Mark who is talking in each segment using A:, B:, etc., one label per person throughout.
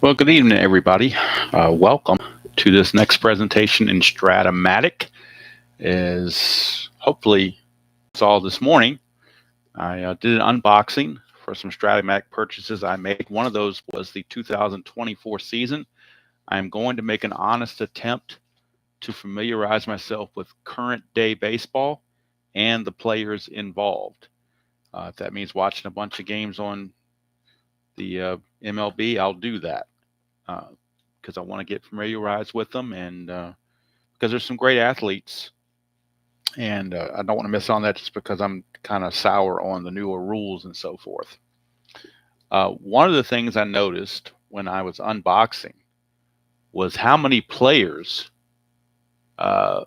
A: Well, good evening, everybody. Welcome to this next presentation in Strat-O-Matic. Is hopefully saw this morning. I did an unboxing for some Strat-O-Matic purchases I made. One of those was the 2024 season. I'm going to make an honest attempt to familiarize myself with current day baseball and the players involved. If that means watching a bunch of games on the MLB, I'll do that. Because I want to get familiarized with them, and because there's some great athletes, and I don't want to miss on that just because I'm kind of sour on the newer rules and so forth. One of the things I noticed when I was unboxing was how many players uh,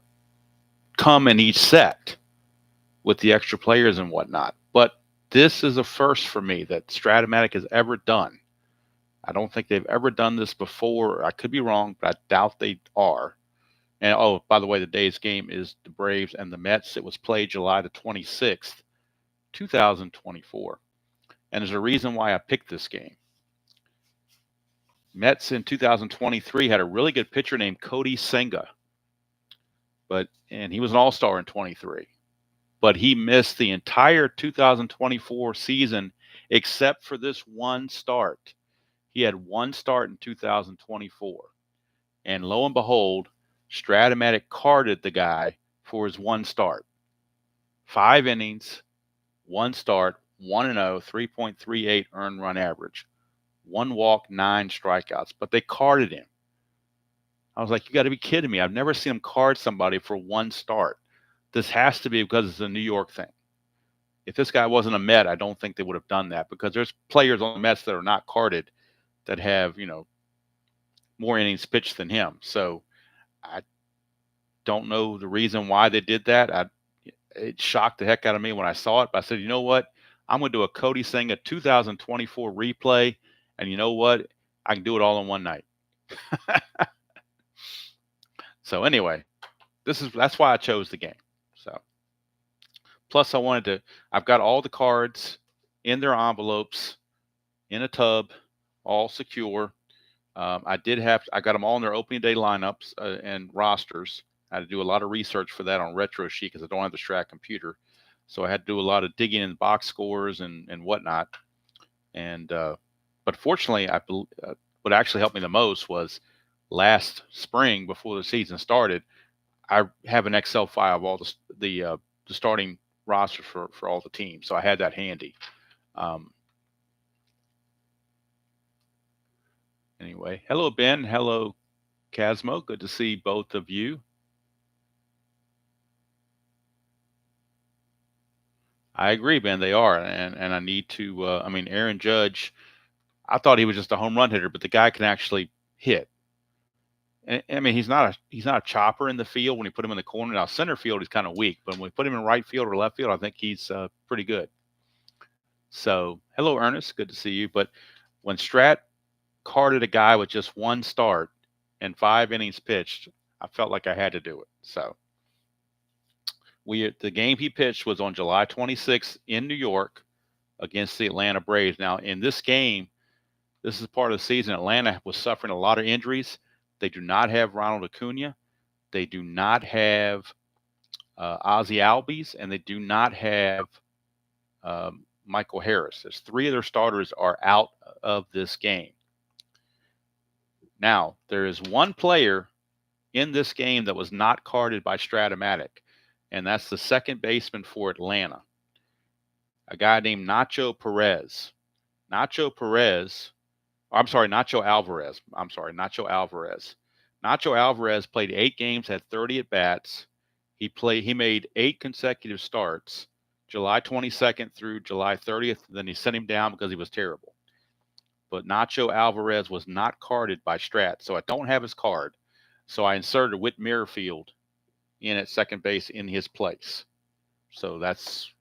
A: come in each set with the extra players and whatnot. But this is a first for me that Strat-O-Matic has ever done. I don't think they've ever done this before. I could be wrong, but I doubt they are. And oh, by the way, the day's game is the Braves and the Mets. It was played July the 26th, 2024. And there's a reason why I picked this game. Mets in 2023 had a really good pitcher named Cody Senga, and he was an all-star in 23. But he missed the entire 2024 season except for this one start. He had one start in 2024. And lo and behold, Strat-O-Matic carded the guy for his one start. 5 innings, one start, 1-0, 3.38 earned run average, one walk, 9 strikeouts. But they carded him. I was like, you got to be kidding me. I've never seen him card somebody for one start. This has to be because it's a New York thing. If this guy wasn't a Met, I don't think they would have done that, because there's players on the Mets that are not carded that have, more innings pitched than him. So I don't know the reason why they did that. It shocked the heck out of me when I saw it. But I said, you know what? I'm going to do a Cody Senga 2024 replay. And you know what? I can do it all in one night. So anyway, that's why I chose the game. So plus I've got all the cards in their envelopes in a tub, all secure. I got them all in their opening day lineups and rosters. I had to do a lot of research for that on Retro Sheet because I don't have the Strat computer. So I had to do a lot of digging in box scores and whatnot. And but fortunately, what actually helped me the most was last spring before the season started. I have an Excel file of all the starting rosters for all the teams, so I had that handy. Anyway, hello Ben, hello Casmo, good to see both of you. I agree, Ben. They are, and I need to. Aaron Judge. I thought he was just a home run hitter, but the guy can actually hit. And, he's not a chopper in the field when you put him in the corner. Now center field he's kind of weak, but when we put him in right field or left field, I think he's pretty good. So hello Ernest, good to see you. But when Strat carded a guy with just one start and 5 innings pitched, I felt like I had to do it. So the game he pitched was on July 26th in New York against the Atlanta Braves. Now, in this game, this is part of the season. Atlanta was suffering a lot of injuries. They do not have Ronald Acuna. They do not have Ozzie Albies, and they do not have Michael Harris. There's 3 of their starters are out of this game. Now, there is one player in this game that was not carded by Strat-O-Matic, and that's the second baseman for Atlanta, a guy named Nacho Alvarez. Nacho Alvarez played 8 games, had 30 at bats. He made 8 consecutive starts, July 22nd through July 30th. Then he sent him down because he was terrible. But Nacho Alvarez was not carded by Strat, so I don't have his card. So I inserted Whit Merrifield in at second base in his place. So that's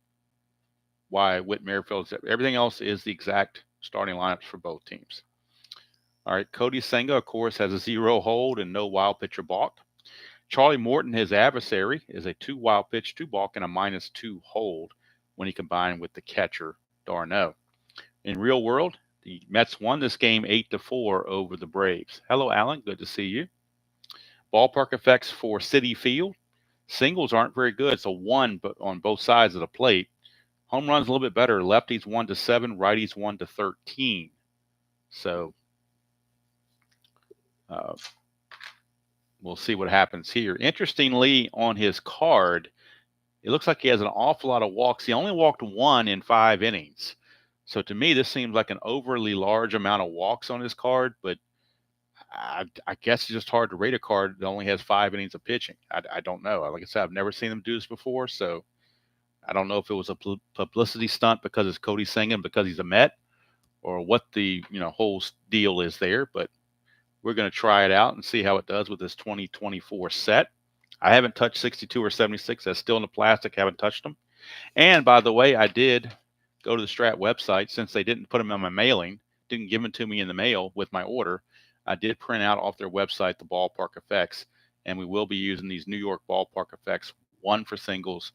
A: why Whit Merrifield. Everything else is the exact starting lineups for both teams. All right, Cody Senga, of course, has a 0 hold and no wild pitch or balk. Charlie Morton, his adversary, is a 2 wild pitch, 2 balk, and a -2 hold when he combined with the catcher, d'Arnaud. In real world, The Mets won this game 8-4 over the Braves. Hello, Alan. Good to see you. Ballpark effects for Citi Field. Singles aren't very good. It's a 1 but on both sides of the plate. Home runs a little bit better. Lefties 1-7, righties 1-13. So we'll see what happens here. Interestingly, on his card, it looks like he has an awful lot of walks. He only walked 1 in 5 innings. So to me, this seems like an overly large amount of walks on his card, but I guess it's just hard to rate a card that only has 5 innings of pitching. I don't know. Like I said, I've never seen him do this before, so I don't know if it was a publicity stunt because it's Cody Senga and because he's a Met, or what the whole deal is there. But we're going to try it out and see how it does with this 2024 set. I haven't touched 62 or 76. That's still in the plastic. Haven't touched them. And by the way, I did go to the Strat website since they didn't put them on my mailing, didn't give them to me in the mail with my order. I did print out off their website the ballpark effects, and we will be using these New York ballpark effects: 1 for singles,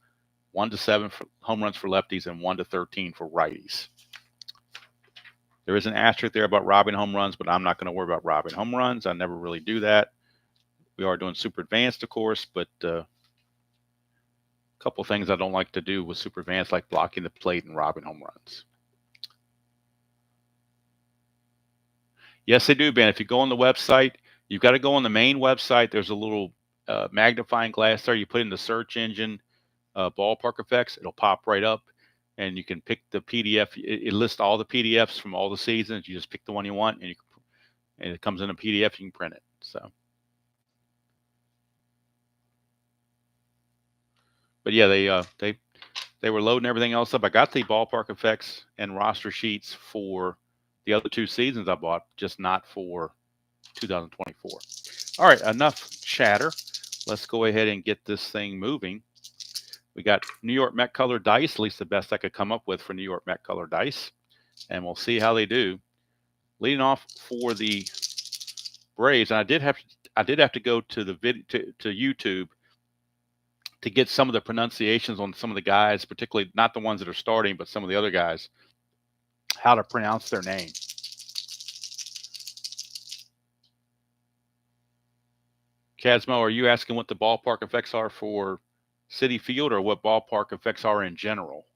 A: 1-7 for home runs for lefties, and 1-13 for righties. There is an asterisk there about robbing home runs, but I'm not going to worry about robbing home runs. I never really do that. We are doing super advanced, of course, but a couple of things I don't like to do with super advanced, like blocking the plate and robbing home runs. Yes, they do, Ben. If you go on the website, you've got to go on the main website. There's a little magnifying glass there. You put in the search engine ballpark effects. It'll pop right up, and you can pick the PDF. It lists all the PDFs from all the seasons. You just pick the one you want, and it comes in a PDF. You can print it. So, but yeah, they were loading everything else up. I got the ballpark effects and roster sheets for the other 2 seasons I bought, just not for 2024. All right, enough chatter. Let's go ahead and get this thing moving. We got New York Met color dice, at least the best I could come up with for New York Met color dice, and we'll see how they do. Leading off for the Braves, and I did have to go to the to YouTube to get some of the pronunciations on some of the guys, particularly not the ones that are starting, but some of the other guys, how to pronounce their name. Casmo, are you asking what the ballpark effects are for Citi Field, or what ballpark effects are in general?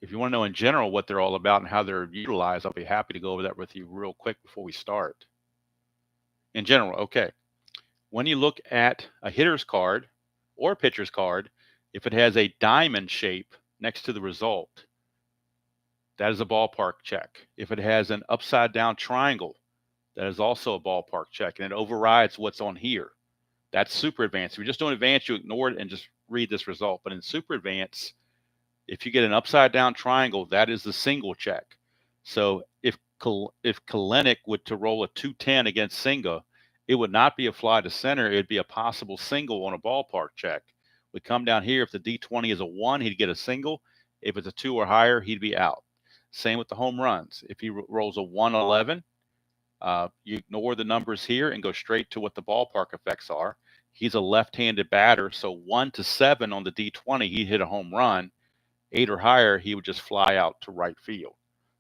A: If you want to know in general what they're all about and how they're utilized, I'll be happy to go over that with you real quick before we start. In general, okay. When you look at a hitter's card or a pitcher's card, if it has a diamond shape next to the result, that is a ballpark check. If it has an upside down triangle, that is also a ballpark check, and it overrides what's on here. That's super advanced. If you're just doing advanced, you ignore it and just read this result. But in super advanced, if you get an upside down triangle, that is the single check. So if Kalenic would to roll a 210 against Senga, it would not be a fly to center. It would be a possible single on a ballpark check. We come down here. If the D20 is a 1, he'd get a single. If it's a 2 or higher, he'd be out. Same with the home runs. If he rolls a 111, you ignore the numbers here and go straight to what the ballpark effects are. He's a left-handed batter, so 1-7 on the D20, he hit a home run. 8 or higher, he would just fly out to right field.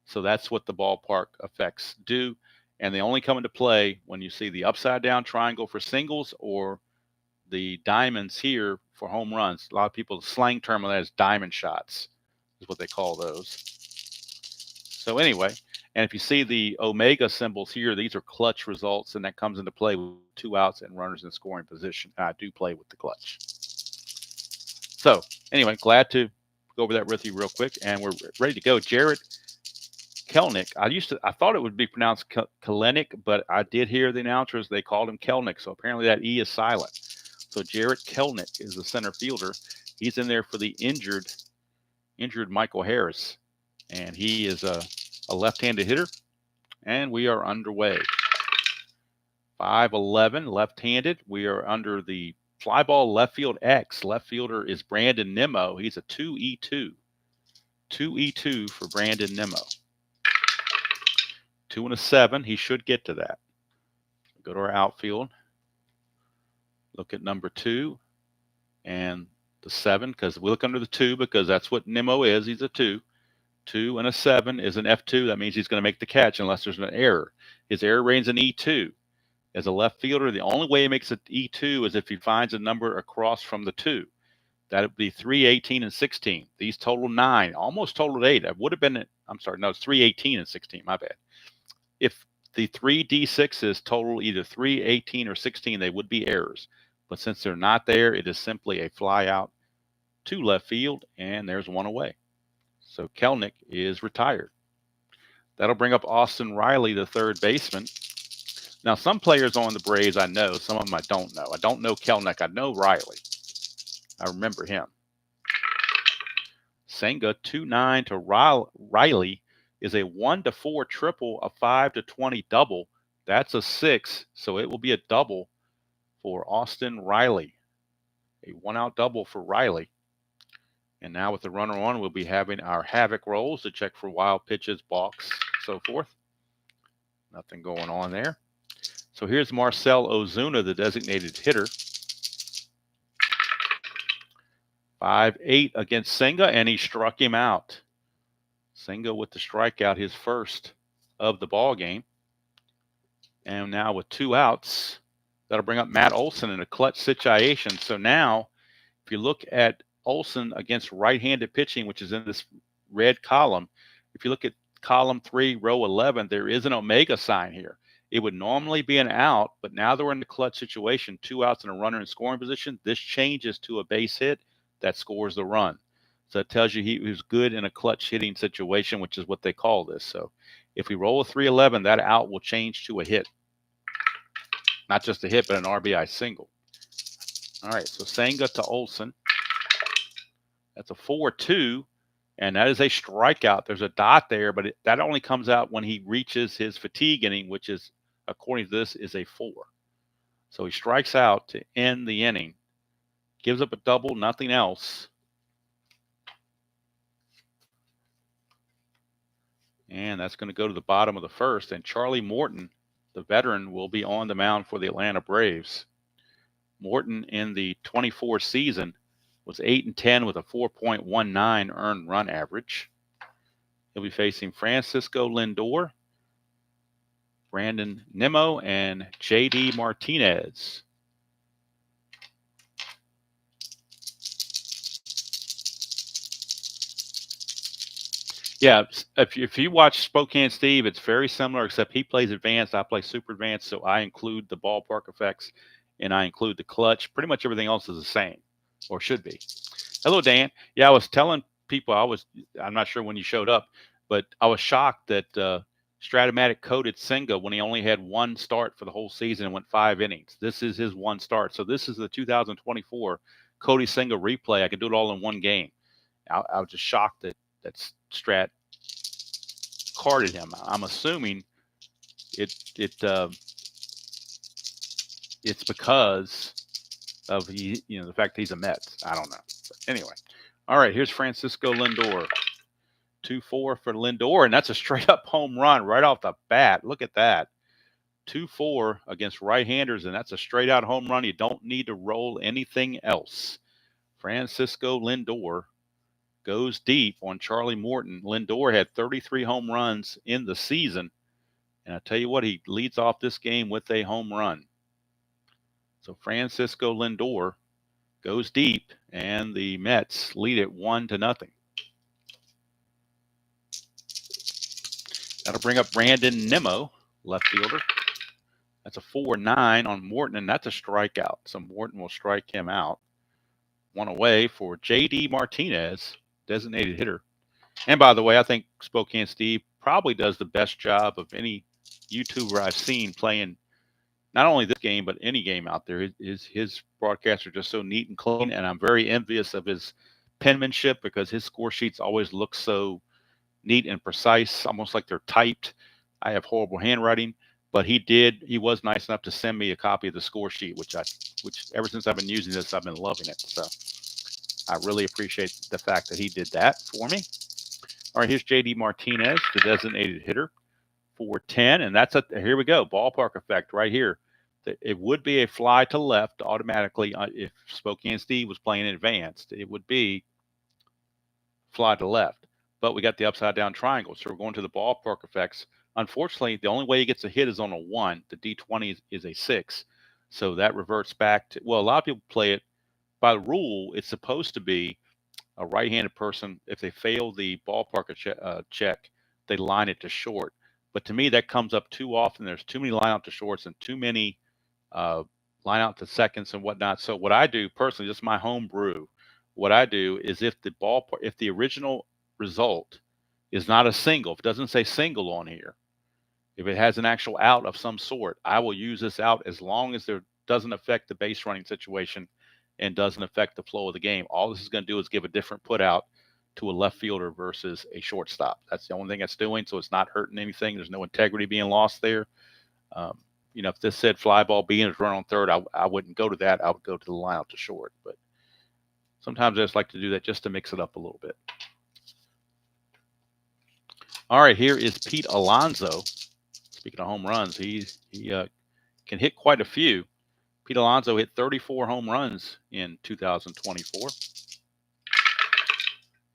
A: So that's what the ballpark effects do, and they only come into play when you see the upside-down triangle for singles or the diamonds here for home runs. A lot of people, the slang term on that is diamond shots, is what they call those. So anyway, and if you see the omega symbols here, these are clutch results, and that comes into play with 2 outs and runners in scoring position. I do play with the clutch. So anyway, glad to go over that with you real quick, and we're ready to go. Jared Kelnick. I thought it would be pronounced Kalenic, but I did hear the announcers, they called him Kelnick, so apparently that E is silent. So Jared Kelnick is the center fielder. He's in there for the injured Michael Harris, and he is a left-handed hitter, and we are underway. 5'11", left-handed. We are under the fly ball left field X. Left fielder is Brandon Nimmo. He's a 2E2. 2E2 for Brandon Nimmo. 2 and a 7. He should get to that. Go to our outfield. Look at number 2. And The 7, because we look under the 2 because that's what Nemo is. He's a 2. 2 and a 7 is an F2. That means he's going to make the catch unless there's an error. His error rating's an E2. As a left fielder, the only way he makes an E2 is if he finds a number across from the 2. That would be 3, 18, and 16. These total 9, almost totaled 8. It would have been, I'm sorry, no, it's 3, 18, and 16. My bad. If the 3 D6s total either 3, 18, or 16, they would be errors. But since they're not there, it is simply a fly out to left field, and there's one away. So Kelenic is retired. That'll bring up Austin Riley, the third baseman. Now, some players on the Braves I know, some of them I don't know. I don't know Kelenic. I know Riley. I remember him. Senga 2-9 to Riley is a 1-4 triple, a 5-20 double. That's a 6, so it will be a double for Austin Riley. A 1-out double for Riley. And now with the runner on, we'll be having our havoc rolls to check for wild pitches, balks, so forth. Nothing going on there. So here's Marcell Ozuna, the designated hitter. 5-8 against Senga, and he struck him out. Senga with the strikeout, his first of the ball game. And now with 2 outs, that'll bring up Matt Olson in a clutch situation. So now, if you look at Olson against right-handed pitching, which is in this red column, if you look at column 3, row 11, there is an omega sign here. It would normally be an out, but now that we're in the clutch situation, 2 outs and a runner in scoring position, this changes to a base hit that scores the run. So it tells you he was good in a clutch hitting situation, which is what they call this. So if we roll a 311, that out will change to a hit. Not just a hit, but an RBI single. All right, so Senga to Olson. That's a 4-2, and that is a strikeout. There's a dot there, but that only comes out when he reaches his fatigue inning, which is, according to this, is a 4. So he strikes out to end the inning. Gives up a double, nothing else. And that's going to go to the bottom of the first. And Charlie Morton, the veteran, will be on the mound for the Atlanta Braves. Morton in the 24 season was 8-10 with a 4.19 earned run average. He'll be facing Francisco Lindor, Brandon Nimmo, and J.D. Martinez. Yeah, if you watch Spokane Steve, it's very similar, except he plays advanced. I play super advanced, so I include the ballpark effects, and I include the clutch. Pretty much everything else is the same, or should be. Hello, Dan. Yeah, I was telling people, I'm not sure when you showed up, but I was shocked that Strat-O-Matic coded Senga when he only had 1 start for the whole season and went 5 innings. This is his 1 start. So this is the 2024 Cody Senga replay. I could do it all in 1 game. I was just shocked that Strat carded him. I'm assuming it's because of the fact that he's a Met. I don't know. But anyway, all right. Here's Francisco Lindor. 2-4 for Lindor, and that's a straight up home run right off the bat. Look at that. 2-4 against right-handers, and that's a straight out home run. You don't need to roll anything else. Francisco Lindor goes deep on Charlie Morton. Lindor had 33 home runs in the season, and I tell you what, he leads off this game with a home run. So Francisco Lindor goes deep, and the Mets lead it 1-0. That'll bring up Brandon Nimmo, left fielder. That's a 4-9 on Morton, and that's a strikeout. So Morton will strike him out. 1 away for J.D. Martinez, designated hitter. And by the way, I think Spokane Steve probably does the best job of any YouTuber I've seen playing not only this game, but any game out there. His broadcasts are just so neat and clean, and I'm very envious of his penmanship because his score sheets always look so neat and precise, almost like they're typed. I have horrible handwriting, but he was nice enough to send me a copy of the score sheet, which ever since I've been using this, I've been loving it. So I really appreciate the fact that he did that for me. All right, here's J.D. Martinez, the designated hitter, 4-10, and here we go, ballpark effect right here. it would be a fly to left automatically. If Spokane Steve was playing advanced, it would be fly to left. But we got the upside down triangle, so we're going to the ballpark effects. Unfortunately, the only way he gets a hit is on a 1. The D20 is a 6. So that reverts back to, well, a lot of people play it by the rule. It's supposed to be a right-handed person. If they fail the ballpark check, they line it to short. But to me, that comes up too often. There's too many line out to shorts and too many line out to seconds and whatnot. So what I do personally, just my home brew, what I do is if the original result is not a single, if it doesn't say single on here, if it has an actual out of some sort, I will use this out as long as there doesn't affect the base running situation and doesn't affect the flow of the game. All this is going to do is give a different put out to a left fielder versus a shortstop. That's the only thing it's doing. So it's not hurting anything. There's no integrity being lost there. If this said fly ball B and it's run on third, I wouldn't go to that. I would go to the line out to short. But sometimes I just like to do that just to mix it up a little bit. All right, here is Pete Alonso. Speaking of home runs, he can hit quite a few. Pete Alonso hit 34 home runs in 2024.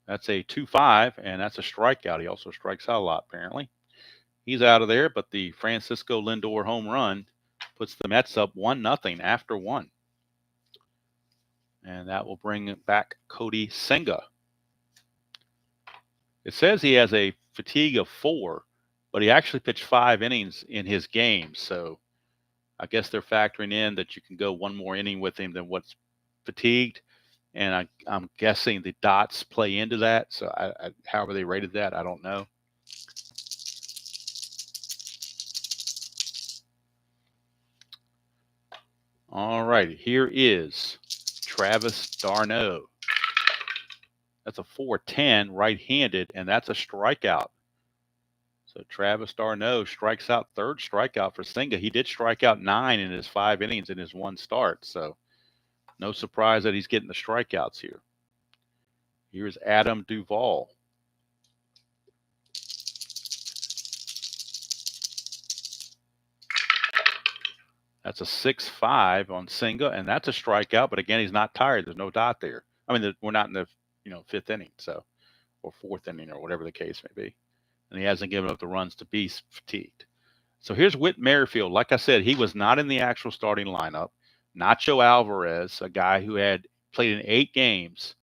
A: That's a 2.5, and that's a strikeout. He also strikes out a lot, apparently. He's out of there, but the Francisco Lindor home run puts the Mets up 1-0 after 1. And that will bring back Cody Senga. It says he has a fatigue of 4, but he actually pitched 5 innings in his game. So I guess they're factoring in that you can go one more inning with him than what's fatigued. And I'm guessing the dots play into that. So however they rated that, I don't know. All right, here is Travis d'Arnaud. That's a 4.10 right-handed, and that's a strikeout. So Travis d'Arnaud strikes out, third strikeout for Senga. He did strike out 9 in his 5 innings in his 1 start. So no surprise that he's getting the strikeouts here. Here's Adam Duvall. That's a 6.5 on Senga, and that's a strikeout. But again, he's not tired. There's no dot there. I mean, we're not in the 5th inning, so, or 4th inning, or whatever the case may be. And he hasn't given up the runs to be fatigued. So here's Whit Merrifield. Like I said, he was not in the actual starting lineup. Nacho Alvarez, a guy who had played in 8 games,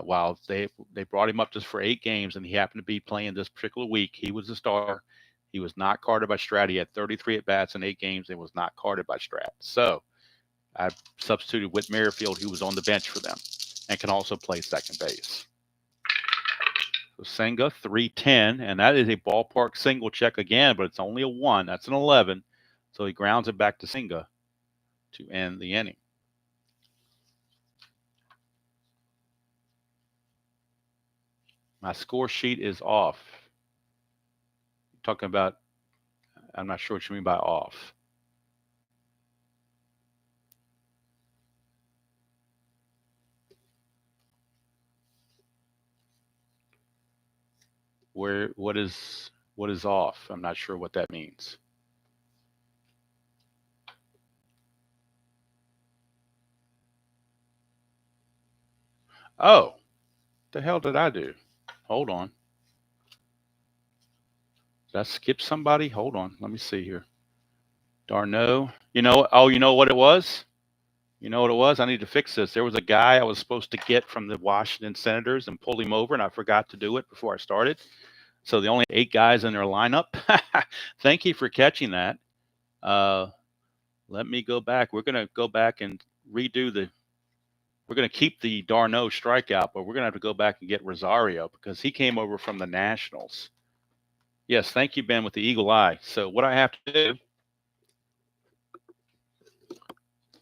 A: while they brought him up just for 8 games, and he happened to be playing this particular week. He was the starter. He was not carded by Strat. He had 33 at-bats in 8 games and was not carded by Strat. So I substituted Whit Merrifield, who was on the bench for them and can also play second base. So Senga, 3.10, and that is a ballpark single check again, but it's only a 1. That's an 11. So he grounds it back to Senga to end the inning. My score sheet is off. Talking about, I'm not sure what you mean by off. What is off? I'm not sure what that means. Oh, the hell did I do? Hold on. Did I skip somebody? Hold on. Let me see here. d'Arnaud. You know what it was? You know what it was? I need to fix this. There was a guy I was supposed to get from the Washington Senators and pulled him over, and I forgot to do it before I started. So the only 8 guys in their lineup. Thank you for catching that. Let me go back. We're going to go back and redo we're going to keep the d'Arnaud strikeout, but we're going to have to go back and get Rosario because he came over from the Nationals. Yes, thank you, Ben, with the eagle eye. So what I have to do,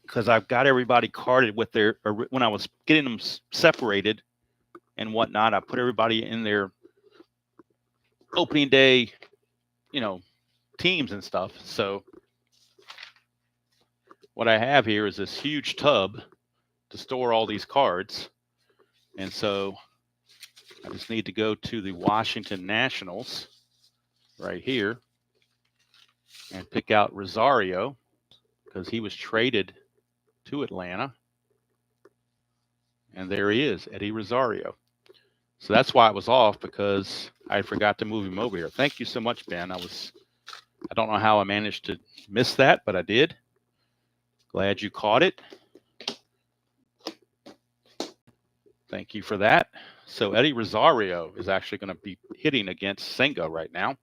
A: because I've got everybody carded with when I was getting them separated and whatnot, I put everybody in their opening day, teams and stuff. So what I have here is this huge tub to store all these cards. And so I just need to go to the Washington Nationals right here and pick out Rosario. because he was traded to Atlanta. And there he is, Eddie Rosario. So that's why it was off, because I forgot to move him over here. Thank you so much, Ben. I don't know how I managed to miss that, but I did. Glad you caught it. Thank you for that. So Eddie Rosario is actually going to be hitting against Senga right now.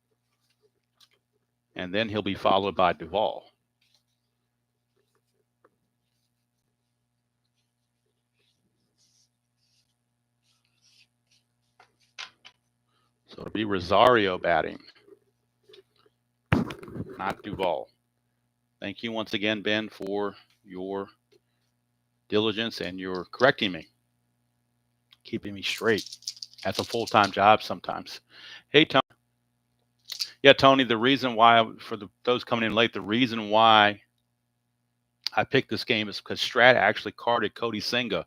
A: And then he'll be followed by Duvall. So it'll be Rosario batting, not Duvall. Thank you once again, Ben, for your diligence and your correcting me, keeping me straight. That's a full-time job sometimes. Hey, Tony. Yeah, Tony, the reason why, for those coming in late, the reason why I picked this game is because Strat actually carded Cody Senga,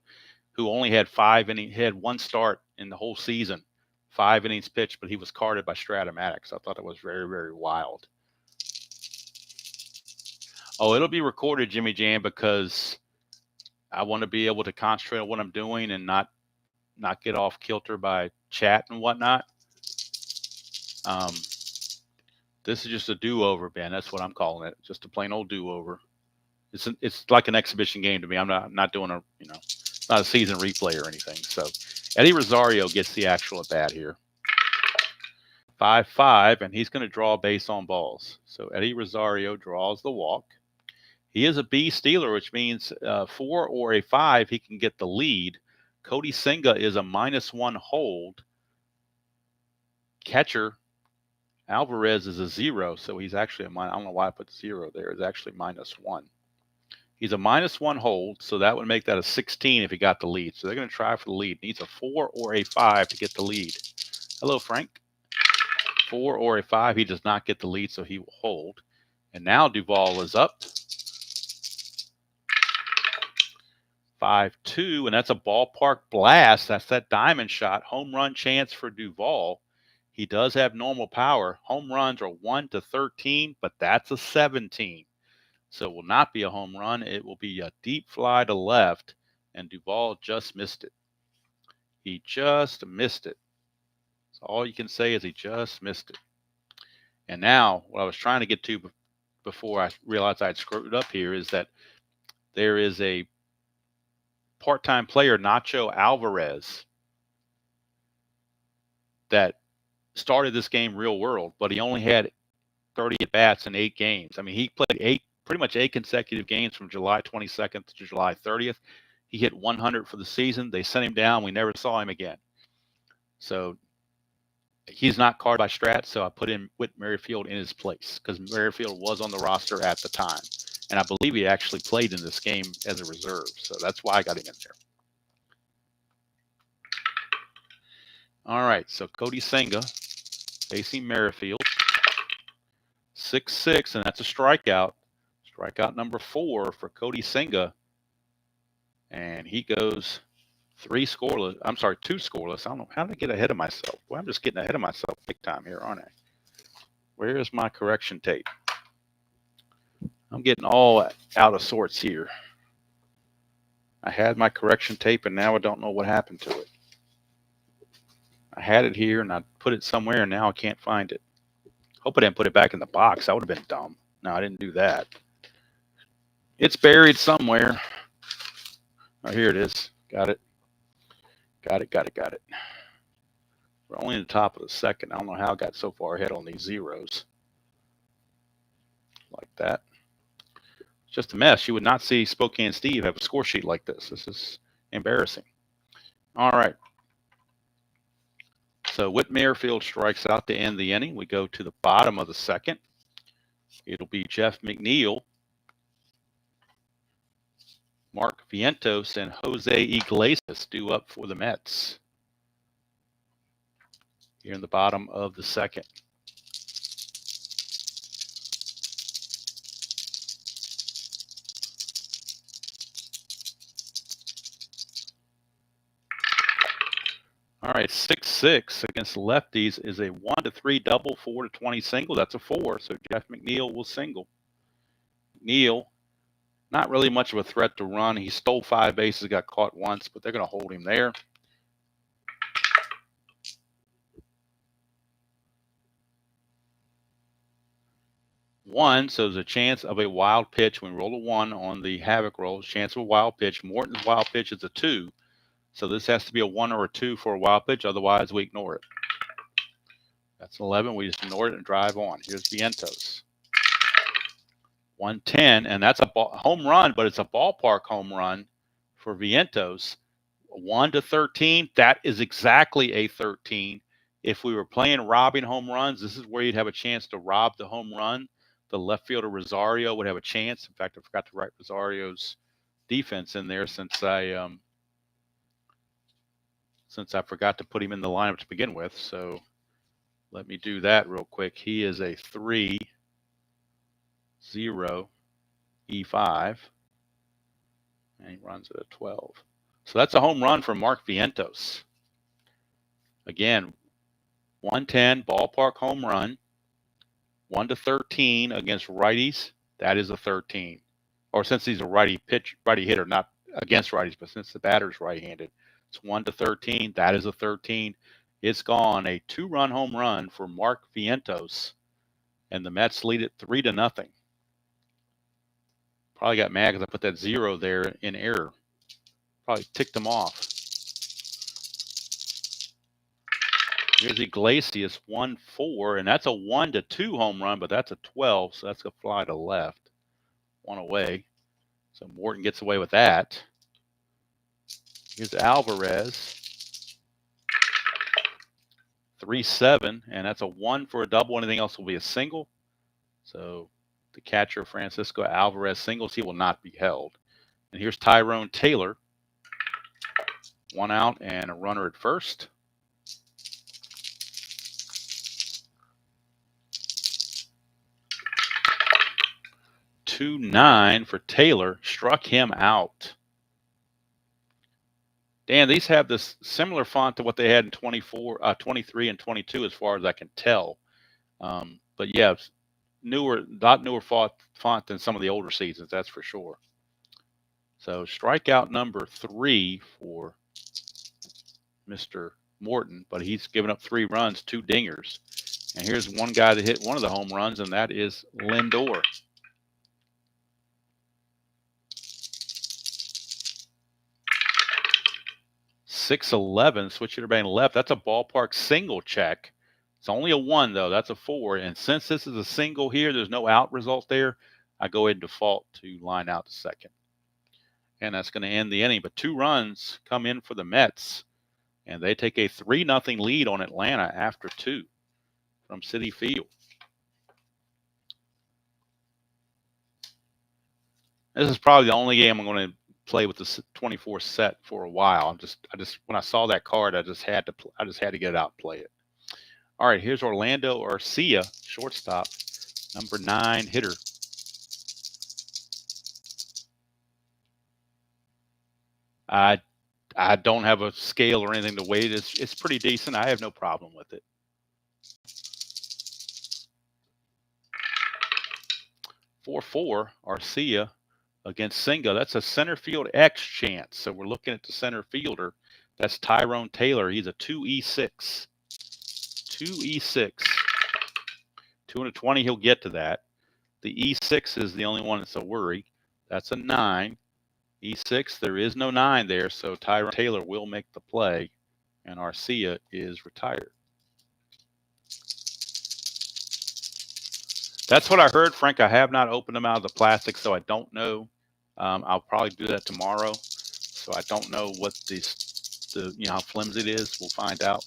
A: who only had had one start in the whole season, 5 innings pitched, but he was carded by Strat-O-Matic. So I thought it was very, very wild. Oh, it'll be recorded, Jimmy Jam, because I want to be able to concentrate on what I'm doing and not get off kilter by chat and whatnot. This is just a do-over, Ben. That's what I'm calling it. Just a plain old do-over. It's like an exhibition game to me. I'm not doing not a season replay or anything. So Eddie Rosario gets the actual at bat here. 5-5, and he's going to draw base on balls. So Eddie Rosario draws the walk. He is a B stealer, which means 4 or a 5, he can get the lead. Cody Senga is a -1 hold. Catcher Alvarez is a 0, so he's actually I don't know why I put 0 there. It's actually -1. He's a -1 hold, so that would make that a 16 if he got the lead. So they're going to try for the lead. Needs a 4 or a 5 to get the lead. Hello, Frank. 4 or a 5. He does not get the lead, so he will hold. And now Duvall is up. 5-2, and that's a ballpark blast. That's that diamond shot. Home run chance for Duvall. He does have normal power. Home runs are 1 to 13, but that's a 17. So it will not be a home run. It will be a deep fly to left, and Duvall just missed it. He just missed it. So all you can say is he just missed it. And now what I was trying to get to before I realized I'd screwed up here is that there is a part-time player, Nacho Alvarez, that started this game real world, but he only had 30 at-bats in 8 games. I mean, he played pretty much 8 consecutive games from July 22nd to July 30th. He hit 100 for the season. They sent him down. We never saw him again. So he's not carded by Strat, so I put in Whit Merrifield in his place because Merrifield was on the roster at the time. And I believe he actually played in this game as a reserve. So that's why I got him in there. All right, so Cody Senga facing Merrifield. 6-6, and that's a strikeout. Strikeout number 4 for Cody Senga. And he goes 2 scoreless. I don't know. How did I get ahead of myself? Well, I'm just getting ahead of myself big time here, aren't I? Where is my correction tape? I'm getting all out of sorts here. I had my correction tape, and now I don't know what happened to it. I had it here, and I put it somewhere, and now I can't find it. Hope I didn't put it back in the box. That would have been dumb. No, I didn't do that. It's buried somewhere. Oh, here it is. Got it. Got it. We're only in the top of the second. I don't know how I got so far ahead on these zeros. Like that. It's just a mess. You would not see Spokane Steve have a score sheet like this. This is embarrassing. All right. So Whit Merrifield strikes out to end the inning. We go to the bottom of the second. It'll be Jeff McNeil, Mark Vientos, and Jose Iglesias due up for the Mets here in the bottom of the second. All right, 6-6 against the lefties is a 1-3 double, 4-20 single. That's a 4, so Jeff McNeil will single. McNeil Not really much of a threat to run. He stole 5 bases, got caught once, but they're going to hold him there. One, so there's a chance of a wild pitch. When we roll a 1 on the Havoc roll, chance of a wild pitch. Morton's wild pitch is a 2. So this has to be a 1 or a 2 for a wild pitch. Otherwise, we ignore it. That's 11. We just ignore it and drive on. Here's Vientos. 110, and that's a home run, but it's a ballpark home run for Vientos. 1-13, that is exactly a 13. If we were playing robbing home runs, this is where you'd have a chance to rob the home run. The left fielder Rosario would have a chance. In fact, I forgot to write Rosario's defense in there since I forgot to put him in the lineup to begin with. So let me do that real quick. He is a 3-0 E5, and he runs at a 12. So that's a home run for Mark Vientos. Again, 110 ballpark home run. 1-13 against righties. That is a 13. Or since he's a righty hitter, not against righties, but since the batter's right-handed, it's 1-13. That is a 13. It's gone. A 2-run home run for Mark Vientos, and the Mets lead it 3-0. Probably got mad because I put that 0 there in error. Probably ticked him off. Here's Iglesias, 1-4, and that's a 1-2 home run, but that's a 12, so that's going to fly to left. 1 away. So Morton gets away with that. Here's Alvarez. 3-7, and that's a 1 for a double. Anything else will be a single. So the catcher, Francisco Alvarez, singles. He will not be held. And here's Tyrone Taylor. 1 out and a runner at first. .29 for Taylor. Struck him out. Dan, these have this similar font to what they had in 23 and 22 as far as I can tell. But yeah, lot newer font than some of the older seasons, that's for sure. So strikeout number 3 for Mr. Morton, but he's given up 3 runs, 2 dingers. And here's one guy that hit one of the home runs, and that is Lindor. .611, switch hitter batting left. That's a ballpark single check. It's only a 1, though. That's a 4. And since this is a single here, there's no out result there. I go ahead and default to line out to second. And that's going to end the inning. But 2 runs come in for the Mets. And they take a 3-0 lead on Atlanta after 2 from Citi Field. This is probably the only game I'm going to play with the 24 set for a while. I just when I saw that card, I just had to get it out and play it. All right, here's Orlando Arcia, shortstop, number 9 hitter. I don't have a scale or anything to weight. It's pretty decent. I have no problem with it. .44 Arcia against Senga. That's a center field X chance. So we're looking at the center fielder. That's Tyrone Taylor. He's a 2E6. 2E6. 220, he'll get to that. The E6 is the only one that's a worry. That's a 9. E6, there is no 9 there, so Tyrone Taylor will make the play, and Arcia is retired. That's what I heard, Frank. I have not opened them out of the plastic, so I don't know. I'll probably do that tomorrow. So I don't know what how flimsy it is. We'll find out.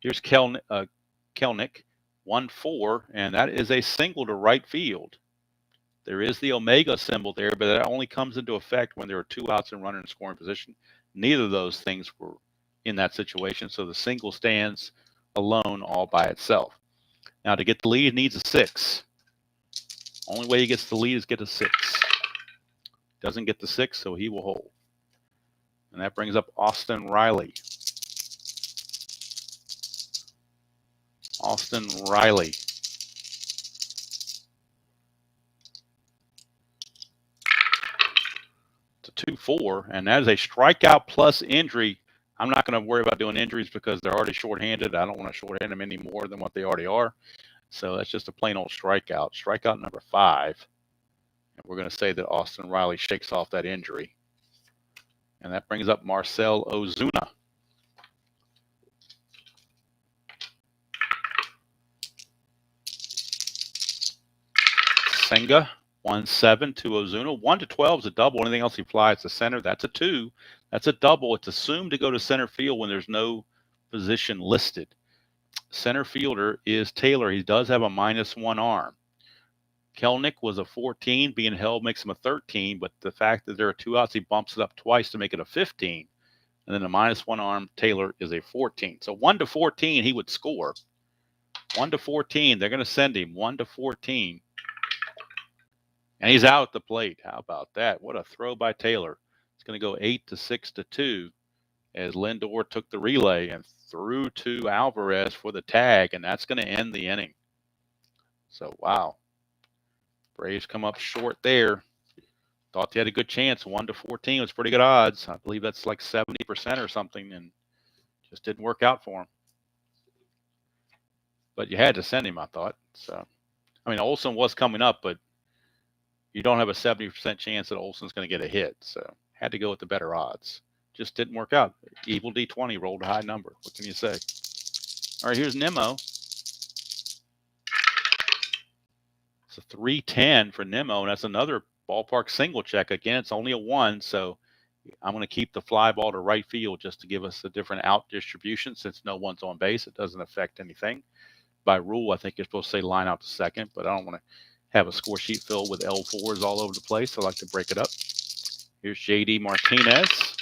A: Here's Kelnick, 1-4, and that is a single to right field. There is the Omega symbol there, but that only comes into effect when there are 2 outs and runner in scoring position. Neither of those things were in that situation, so the single stands alone all by itself. Now, to get the lead, it needs a 6. Only way he gets the lead is get a 6. Doesn't get the 6, so he will hold. And that brings up Austin Riley. Austin Riley. 2-4, and that is a strikeout plus injury. I'm not going to worry about doing injuries because they're already shorthanded. I don't want to shorthand them any more than what they already are. So that's just a plain old strikeout. Strikeout number 5. And we're going to say that Austin Riley shakes off that injury. And that brings up Marcell Ozuna. Senga, 1-7 to Ozuna. 1-12 is a double. Anything else he flies to center, that's a 2. That's a double. It's assumed to go to center field when there's no position listed. Center fielder is Taylor. He does have a -1 arm. Kelnick was a 14. Being held makes him a 13, but the fact that there are 2 outs, he bumps it up twice to make it a 15. And then a -1 arm, Taylor, is a 14. So 1-14, he would score. 1-14, they're going to send him 1-14. And he's out at the plate. How about that? What a throw by Taylor. It's going to go 8-6-2 as Lindor took the relay and threw to Alvarez for the tag, and that's going to end the inning. So, wow. Braves come up short there. Thought they had a good chance. 1-14 was pretty good odds. I believe that's like 70% or something, and just didn't work out for him. But you had to send him, I thought. So, I mean, Olsen was coming up, but you don't have a 70% chance that Olsen's going to get a hit. So, had to go with the better odds. Just didn't work out. Evil D20 rolled a high number. What can you say? All right, here's Nimmo. It's a 310 for Nimmo, and that's another ballpark single check. Again, it's only a 1, so I'm going to keep the fly ball to right field just to give us a different out distribution. Since no one's on base, it doesn't affect anything. By rule, I think you're supposed to say line out to second, but I don't want to have a score sheet filled with L4s all over the place. I like to break it up. Here's J.D. Martinez.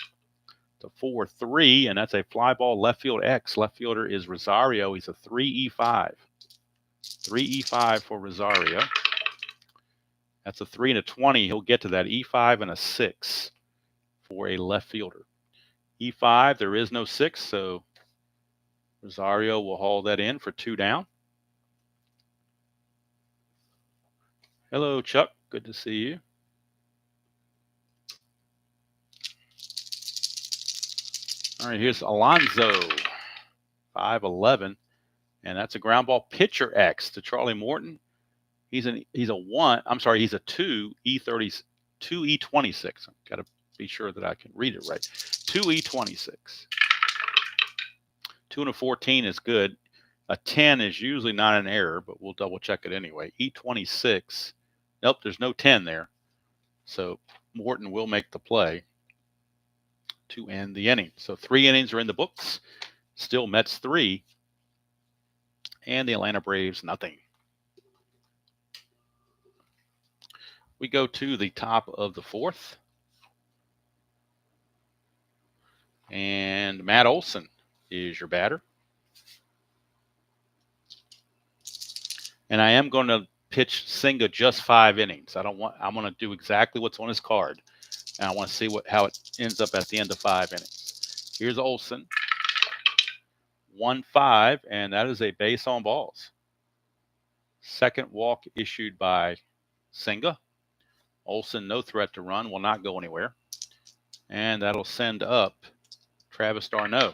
A: It's a 4-3, and that's a fly ball left field X. Left fielder is Rosario. He's a 3E5. 3E5 for Rosario. That's a 3 and a 20. He'll get to that. E5 and a 6 for a left fielder. E5, there is no 6, so Rosario will haul that in for 2 down. Hello, Chuck. Good to see you. All right, here's Alonso, 5'11", and that's a ground ball pitcher X to Charlie Morton. He's a 1. I'm sorry, he's a 2 E30, 2 E26. I've got to be sure that I can read it right. 2 E26. 2 and a 14 is good. A 10 is usually not an error, but we'll double check it anyway. E26. Nope, there's no 10 there. So Morton will make the play to end the inning. So 3 innings are in the books. Still Mets 3. And the Atlanta Braves nothing. We go to the top of the 4th. And Matt Olson is your batter. And I am going to pitch Senga just 5 innings. I'm going to do exactly what's on his card. And I want to see how it ends up at the end of 5 innings. Here's Olson. 1-5, and that is a base on balls. Second walk issued by Senga. Olson, no threat to run, will not go anywhere. And that'll send up Travis d'Arnaud.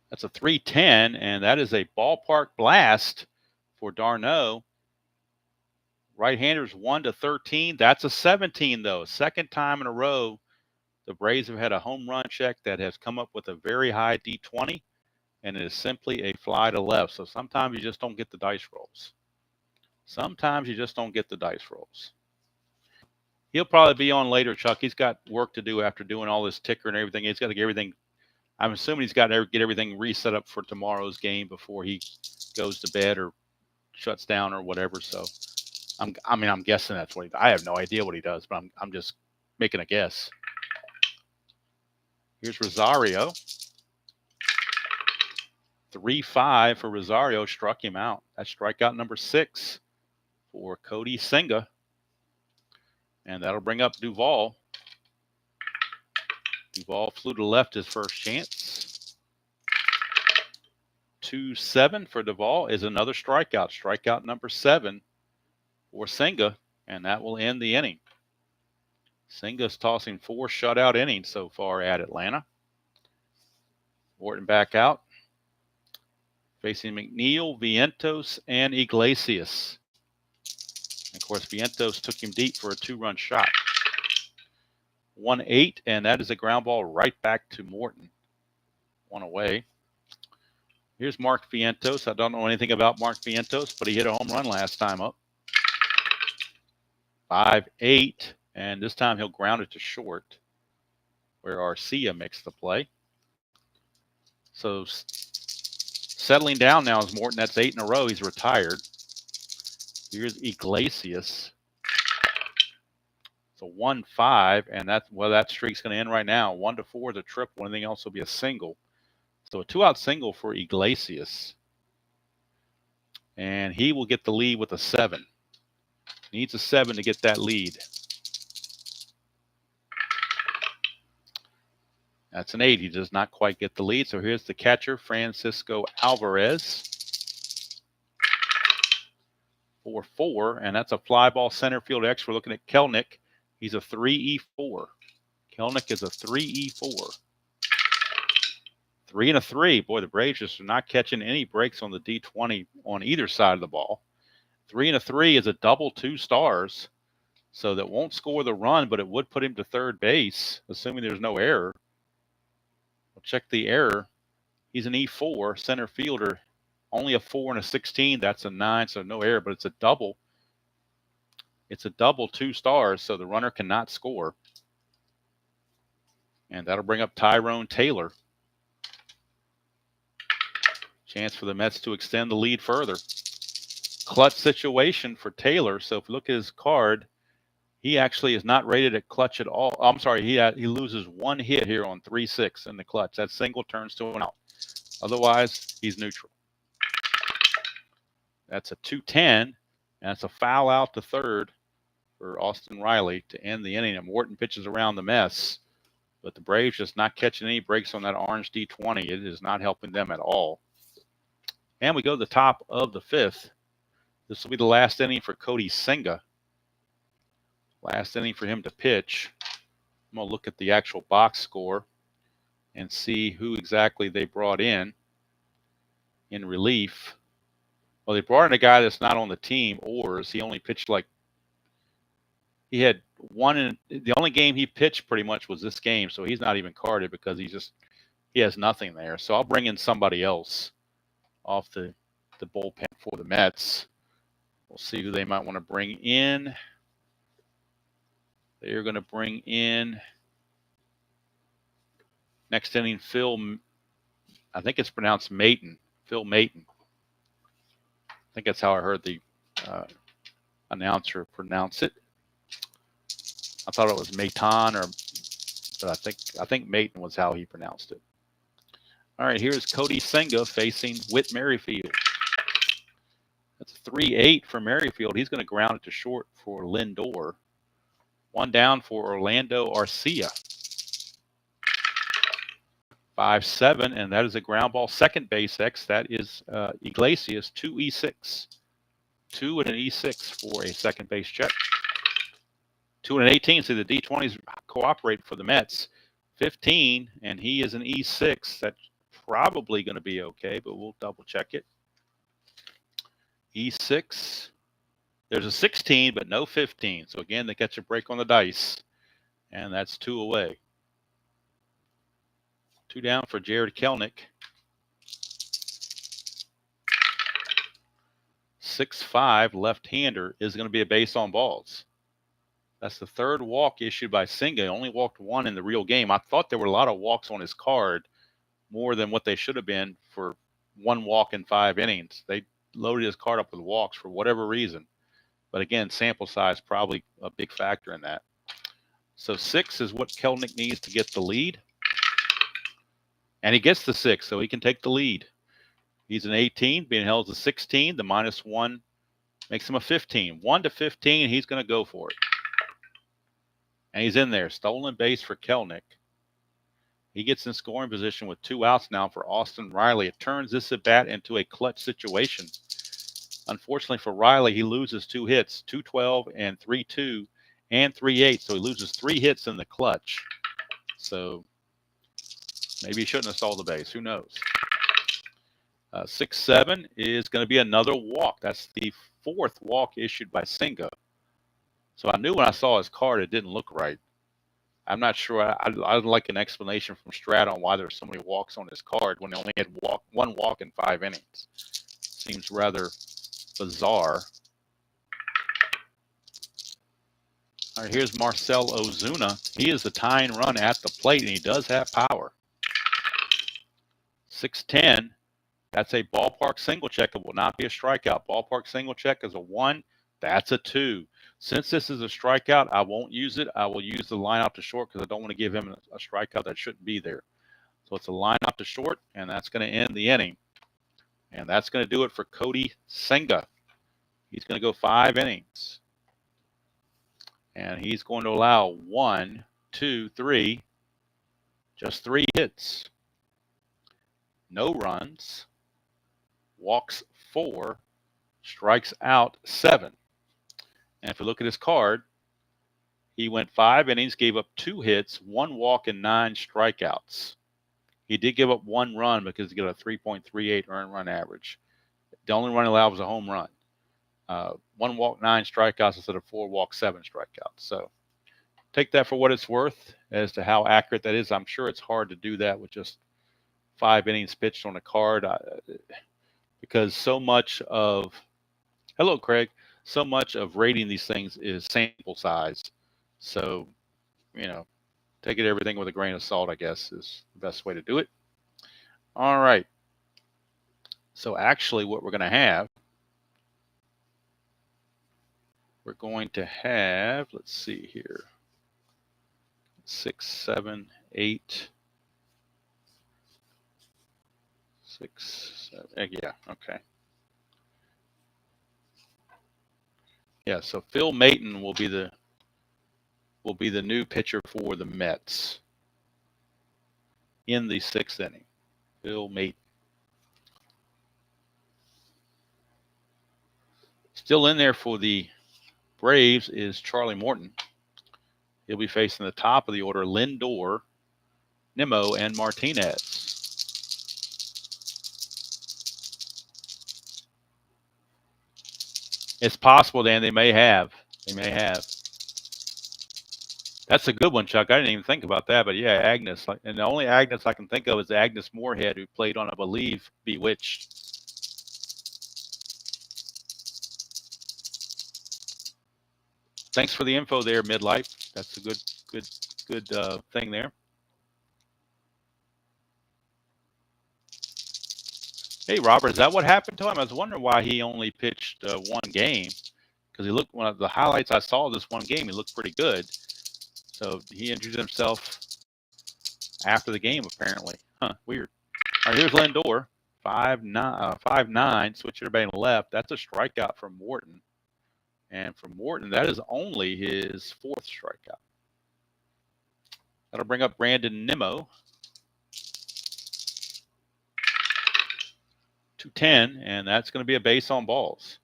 A: That's a 310, and that is a ballpark blast for d'Arnaud. Right-handers 1-13. That's a 17, though. Second time in a row, the Braves have had a home run check that has come up with a very high D20, and it is simply a fly to left. So sometimes you just don't get the dice rolls. Sometimes you just don't get the dice rolls. He'll probably be on later, Chuck. He's got work to do after doing all this ticker and everything. He's got to get everything. I'm assuming he's got to get everything reset up for tomorrow's game before he goes to bed or shuts down or whatever. So, I'm guessing that's what he does. I have no idea what he does, but I'm just making a guess. Here's Rosario. 3-5 for Rosario. Struck him out. That's strikeout number 6 for Cody Senga. And that'll bring up Duvall. Duvall flew to left his first chance. 2-7 for Duvall is another strikeout. Strikeout number 7 for Senga. and that will end the inning. Senga's tossing 4 shutout innings so far at Atlanta. Morton back out, facing McNeil, Vientos, and Iglesias. And of course, Vientos took him deep for a 2-run shot. 1-8, and that is a ground ball right back to Morton. 1 away. Here's Mark Vientos. I don't know anything about Mark Vientos, but he hit a home run last time up. 5-8, and this time he'll ground it to short, where Arcia makes the play. So settling down now is Morton. That's 8 in a row. He's retired. Here's Iglesias. It's a 1-5, and that streak's going to end right now. 1-4 is a triple. Anything else will be a single. So a 2-out single for Iglesias, and he will get the lead with a 7. Needs a 7 to get that lead. That's an 8. He does not quite get the lead. So here's the catcher, Francisco Alvarez. 4-4, and that's a fly ball center field X. We're looking at Kelenic. He's a 3-E-4. Kelenic is a 3-E-4. 3 and a 3. Boy, the Braves just are not catching any breaks on the D20 on either side of the ball. 3 and a 3 is a double 2 stars. So that won't score the run, but it would put him to third base, assuming there's no error. We'll check the error. He's an E4 center fielder. Only a 4 and a 16. That's a 9, so no error, but it's a double. It's a double 2 stars, so the runner cannot score. And that'll bring up Tyrone Taylor. Chance for the Mets to extend the lead further. Clutch situation for Taylor. So if you look at his card, he actually is not rated at clutch at all. I'm sorry, he loses 1 hit here on 3-6 in the clutch. That single turns to an out. Otherwise, he's neutral. That's a 2-10, and it's a foul out to third for Austin Riley to end the inning. And Morton pitches around the mess, but the Braves just not catching any breaks on that orange D20. It is not helping them at all. And we go to the top of the 5th. This will be the last inning for Cody Senga. Last inning for him to pitch. I'm going to look at the actual box score and see who exactly they brought in relief. Well, they brought in a guy that's not on the team, Ors. He only pitched he had one. The only game he pitched pretty much was this game, so he's not even carded because he has nothing there. So I'll bring in somebody else off the bullpen for the Mets. We'll see who they might want to bring in. They're going to bring in next inning Phil. I think it's pronounced Mayton. Phil Mayton. I think that's how I heard the announcer pronounce it. I thought it was Mayton, but I think Mayton was how he pronounced it. All right, here's Cody Senga facing Whit Merrifield. That's a 3-8 for Merrifield. He's going to ground it to short for Lindor. 1 down for Orlando Arcia. 5-7, and that is a ground ball second base X. That is Iglesias, 2-E-6. 2 and an E6 for a second base check. 2 and an 18. See, the D20s cooperate for the Mets. 15, and he is an E6. That's probably going to be okay, but we'll double check it. E6. There's a 16, but no 15. So again, they catch a break on the dice, and that's 2 away. 2 down for Jared Kelenic. 6'5", left-hander is going to be a base on balls. That's the 3rd walk issued by Senga. He only walked 1 in the real game. I thought there were a lot of walks on his card, more than what they should have been for 1 walk in 5 innings. They loaded his card up with walks for whatever reason. But again, sample size probably a big factor in that. So 6 is what Kelenic needs to get the lead. And he gets the 6, so he can take the lead. He's an 18, being held as a 16. The -1 makes him a 15. 1 to 15, he's going to go for it. And he's in there. Stolen base for Kelenic. He gets in scoring position with 2 outs now for Austin Riley. It turns this at bat into a clutch situation. Unfortunately for Riley, he loses 2 hits, 212 and 3-2 and 3-8. So he loses 3 hits in the clutch. So maybe he shouldn't have stole the base. Who knows? 6-7 is going to be another walk. That's the 4th walk issued by Senga. So I knew when I saw his card, it didn't look right. I'm not sure. I'd like an explanation from Strat on why there's so many walks on his card when he only had one walk in 5 innings. Seems rather bizarre. All right, here's Marcell Ozuna. He is the tying run at the plate, and he does have power. 6-10. That's a ballpark single check. It will not be a strikeout. Ballpark single check is a 1. That's a 2. Since this is a strikeout, I won't use it. I will use the line out to short because I don't want to give him a strikeout that shouldn't be there. So it's a line out to short, and that's going to end the inning. And that's going to do it for Cody Senga. He's going to go 5 innings. And he's going to allow 1, 2, 3, just 3 hits. No runs. Walks 4, strikes out 7. And if you look at his card, he went 5 innings, gave up 2 hits, 1 walk, and 9 strikeouts. He did give up 1 run because he got a 3.38 earned run average. The only run allowed was a home run. 1 walk, 9 strikeouts instead of 4 walks, 7 strikeouts. So take that for what it's worth as to how accurate that is. I'm sure it's hard to do that with just 5 innings pitched on a card. Because so much of, hello, Craig, so much of rating these things is sample size. So, take it everything with a grain of salt, I guess, is the best way to do it. All right. So actually what we're going to have, let's see here, 6, 7, 8, 6, 7, yeah, okay. Yeah, so Phil Maton will be the new pitcher for the Mets in the 6th inning. Phil Maton. Still in there for the Braves is Charlie Morton. He'll be facing the top of the order, Lindor, Nimmo, and Martinez. It's possible, Dan, they may have. That's a good one, Chuck. I didn't even think about that, but yeah, Agnes. And the only Agnes I can think of is Agnes Moorehead, who played on, I believe, Bewitched. Thanks for the info there, Midlife. That's a good thing there. Hey, Robert, is that what happened to him? I was wondering why he only pitched 1 game, because he looked, one of the highlights I saw this 1 game, he looked pretty good. So he injured himself after the game, apparently. Huh, weird. All right, here's Lindor, 5'9", switch everybody to left. That's a strikeout from Morton. And for Morton, that is only his 4th strikeout. That'll bring up Brandon Nimmo. 2-10, and that's going to be a base on balls.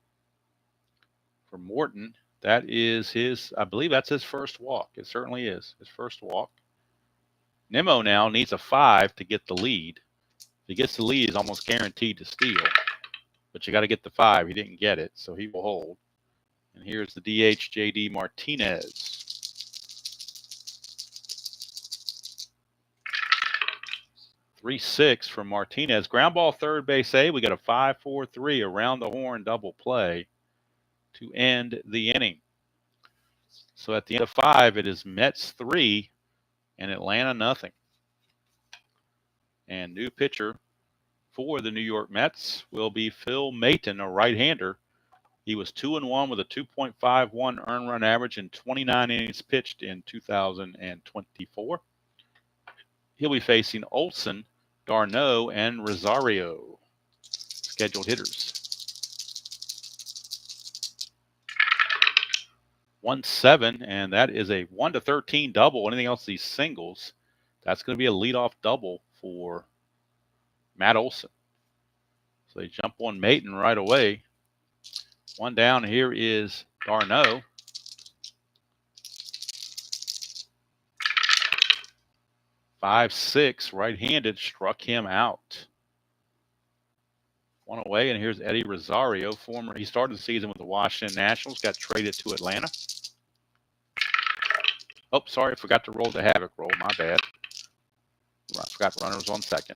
A: For Morton, that is I believe that's his 1st walk. It certainly is his 1st walk. Nimmo now needs a 5 to get the lead. If he gets the lead, he's almost guaranteed to steal. But you got to get the 5. He didn't get it, so he will hold. And here's the DH, JD Martinez. 3-6 from Martinez. Ground ball, third base A. We got a 5-4-3 around the horn double play to end the inning. So at the end of 5, it is Mets 3 and Atlanta nothing. And new pitcher for the New York Mets will be Phil Maton, a right-hander. He was 2-1 with a 2.51 earned run average in 29 innings pitched in 2024. He'll be facing Olson, Darno, and Rosario, scheduled hitters. 1-7, and that is a 1-13 double. Anything else, these singles, that's going to be a leadoff double for Matt Olson. So they jump on Maton right away. One down. Here is d'Arnaud. 5-6, right-handed, struck him out. One away, and here's Eddie Rosario. He started the season with the Washington Nationals, got traded to Atlanta. Oh, sorry, I forgot to roll the havoc roll. My bad. I forgot runners on second.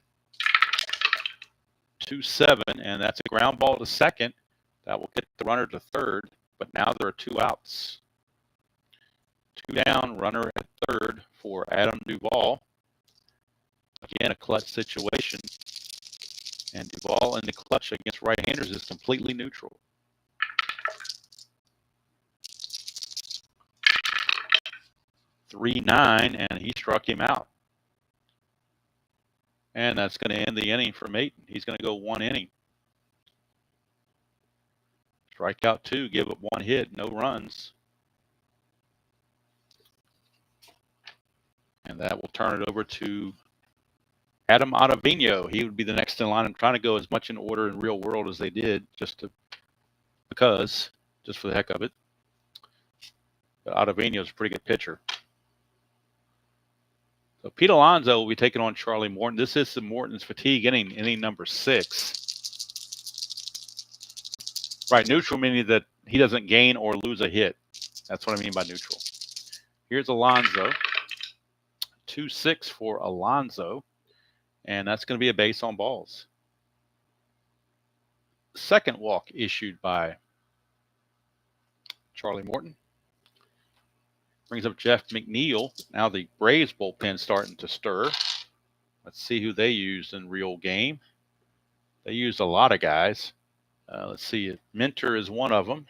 A: 2-7, and that's a ground ball to second. That will get the runner to third, but now there are 2 outs. 2 down, runner at third for Adam Duvall. Again, a clutch situation. And Duvall in the clutch against right-handers is completely neutral. 3-9, and he struck him out. And that's going to end the inning for Morton. He's going to go 1 inning. Strikeout 2, give up 1 hit, no runs. And that will turn it over to Adam Ottavino. He would be the next in line. I'm trying to go as much in order in real world as they did, just for the heck of it. But Ottavino is a pretty good pitcher. So Pete Alonso will be taking on Charlie Morton. This is the Morton's fatigue inning number 6. Right, neutral meaning that he doesn't gain or lose a hit. That's what I mean by neutral. Here's Alonso. 2-6 for Alonso. And that's going to be a base on balls. Second walk issued by Charlie Morton. Brings up Jeff McNeil. Now the Braves bullpen starting to stir. Let's see who they used in real game. They used a lot of guys. Let's see. Minter is one of them.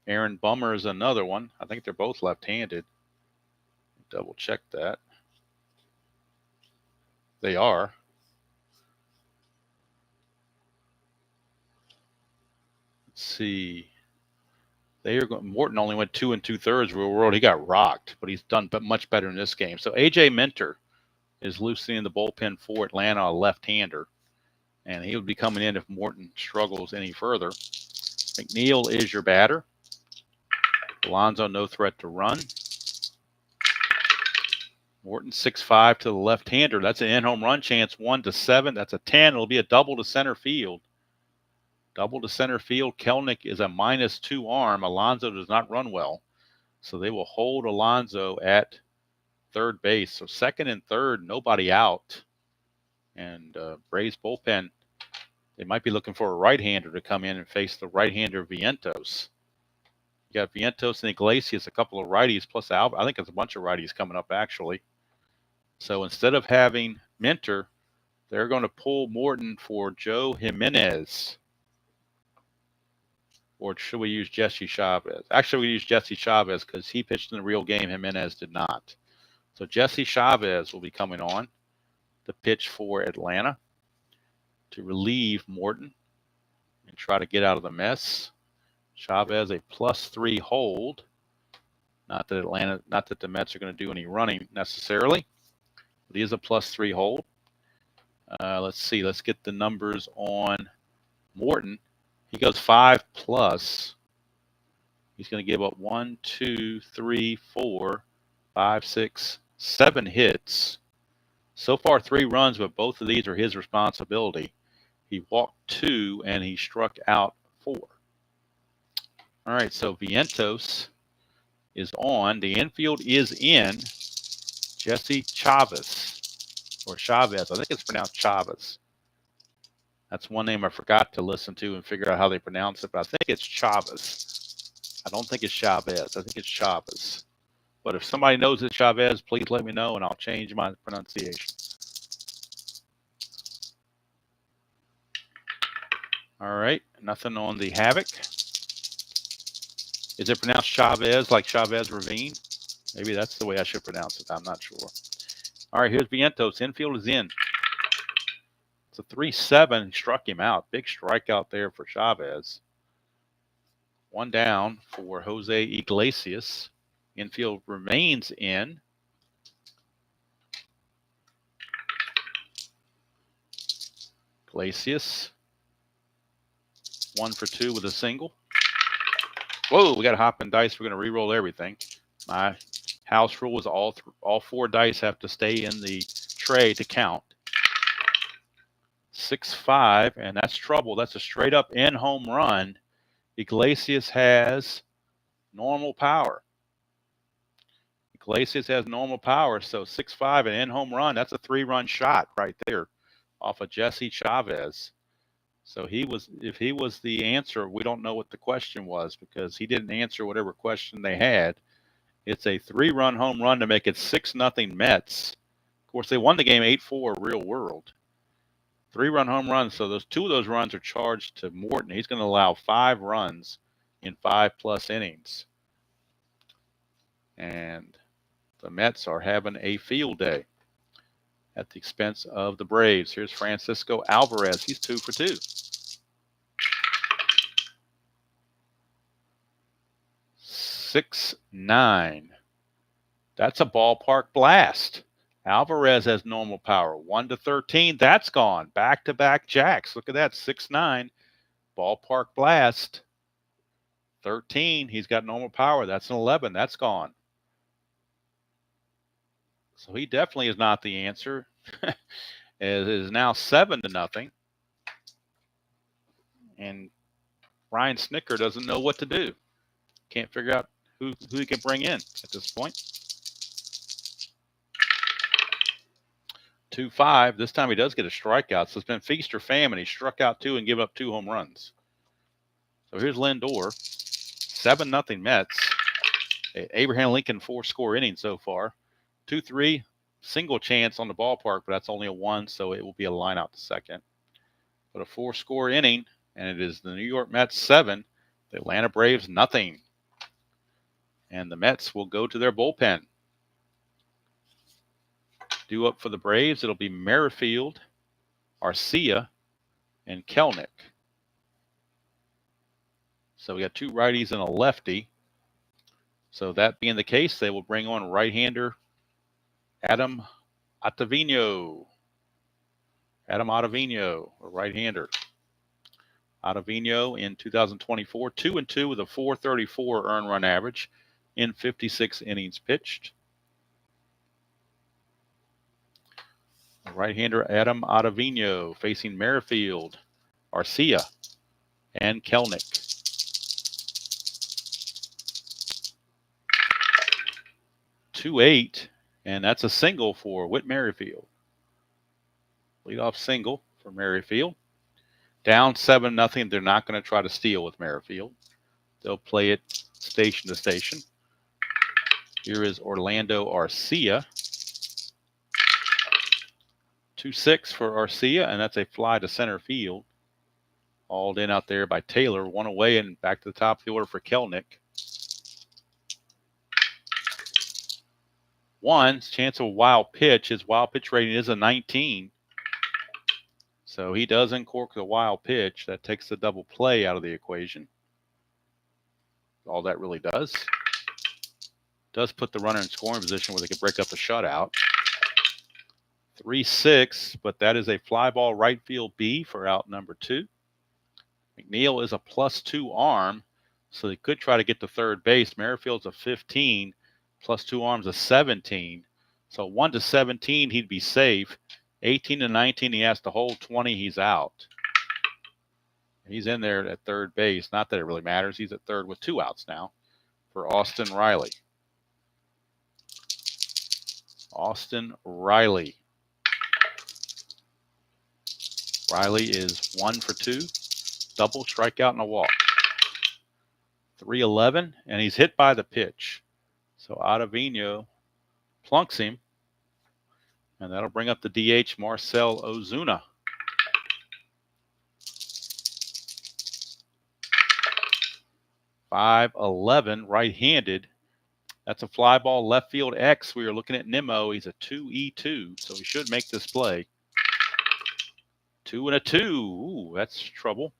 A: Aaron Bummer is another one. I think they're both left-handed. Double check that. They are. Let's see. Morton only went 2 2/3 real world. He got rocked, but he's done much better in this game. So AJ Minter is loosening the bullpen for Atlanta, a left-hander, and he would be coming in if Morton struggles any further. McNeil is your batter. Alonso, no threat to run. Morton 6-5 to the left-hander. That's an in-home run chance, 1-7. That's a 10. It'll be a double to center field. Double to center field. Kelnick is a -2 arm. Alonso does not run well. So they will hold Alonso at third base. So second and third, nobody out. And Braves bullpen, they might be looking for a right-hander to come in and face the right-hander Vientos. You got Vientos and Iglesias, a couple of righties, plus Albert. I think it's a bunch of righties coming up, actually. So instead of having Minter, they're going to pull Morton for Joe Jimenez. Or should we use Jesse Chavez? Actually, we use Jesse Chavez because he pitched in the real game. Jimenez did not. So Jesse Chavez will be coming on to pitch for Atlanta to relieve Morton and try to get out of the mess. Chavez a +3 hold. Not that the Mets are going to do any running necessarily, but he is a +3 hold. Let's see. Let's get the numbers on Morton. He goes 5+. He's going to give up 1, 2, 3, 4, 5, 6, 7 hits. So far, 3 runs, but both of these are his responsibility. He walked 2 and he struck out 4. All right, so Vientos is on. The infield is in. Jesse Chavez, or Chavez. I think it's pronounced Chavez. That's one name I forgot to listen to and figure out how they pronounce it, but I think it's Chavez. I don't think it's Chavez. I think it's Chavez. But if somebody knows it's Chavez, please let me know and I'll change my pronunciation. All right, nothing on the Havoc. Is it pronounced Chavez like Chavez Ravine? Maybe that's the way I should pronounce it. I'm not sure. All right, here's Vientos. Infield is in. It's a 3-7. Struck him out. Big strikeout there for Chavez. 1 down for Jose Iglesias. Infield remains in. Iglesias 1 for 2 with a single. Whoa, we got a hop and dice. We're going to re-roll everything. My house rule is all 4 dice have to stay in the tray to count. 6-5, and that's trouble. That's a straight up in home run. Iglesias has normal power. Iglesias has normal power, so 6-5 and in home run. That's a 3-run shot right there off of Jesse Chavez. So if he was the answer, we don't know what the question was because he didn't answer whatever question they had. It's a 3-run home run to make it 6-0 Mets. Of course, they won the game 8-4 real world. 3-run home runs. So those 2 of those runs are charged to Morton. He's going to allow 5 runs in 5+ innings. And the Mets are having a field day at the expense of the Braves. Here's Francisco Alvarez. He's 2 for 2. 6-9. That's a ballpark blast. Alvarez has normal power. 1-13. That's gone. Back-to-back jacks. Look at that. 6-9. Ballpark blast. 13. He's got normal power. That's an 11. That's gone. So he definitely is not the answer. It is now 7-0. And Ryan Snicker doesn't know what to do. Can't figure out who he can bring in at this point. 2-5. This time he does get a strikeout. So it's been feast or famine. He struck out 2 and give up 2 home runs. So here's Lindor. 7-0 Mets. Abraham Lincoln 4-score inning so far. 2-3. Single chance on the ballpark, but that's only a 1, so it will be a line out to second. But a 4-score inning, and it is the New York Mets 7, the Atlanta Braves nothing. And the Mets will go to their bullpen. Due up for the Braves, it'll be Merrifield, Arcia, and Kelnick. So we got 2 righties and a lefty. So that being the case, they will bring on right-hander Adam Ottavino. Adam Ottavino, a right-hander. Ottavino in 2024, 2-2 with a 4.34 earned run average in 56 innings pitched. Right-hander Adam Ottavino facing Merrifield, Arcia, and Kelnick. 2-8, and that's a single for Whit Merrifield. Leadoff single for Merrifield. Down 7-0. They're not going to try to steal with Merrifield. They'll play it station to station. Here is Orlando Arcia. 2-6 for Arcia, and that's a fly to center field. Hauled in out there by Taylor. 1 away and back to the top of the order for Kelnick. 1, chance of a wild pitch. His wild pitch rating is a 19. So he does uncork the wild pitch. That takes the double play out of the equation. All that really does. Does put the runner in scoring position where they can break up the shutout. 3-6, but that is a fly ball right field B for out number 2. McNeil is a +2 arm, so they could try to get to third base. Merrifield's a 15, +2 arms a 17. So 1-17, he'd be safe. 18-19, he has to hold. 20, he's out. He's in there at third base. Not that it really matters. He's at third with 2 outs now for Austin Riley. Austin Riley. Riley is 1 for 2. Double, strikeout, and a walk. 3-11, and he's hit by the pitch. So Ottavino plunks him, and that'll bring up the DH, Marcell Ozuna. .511, right-handed. That's a fly ball left field X. We are looking at Nimmo. He's a 2-2, so he should make this play. 2 and a 2. Ooh, that's trouble.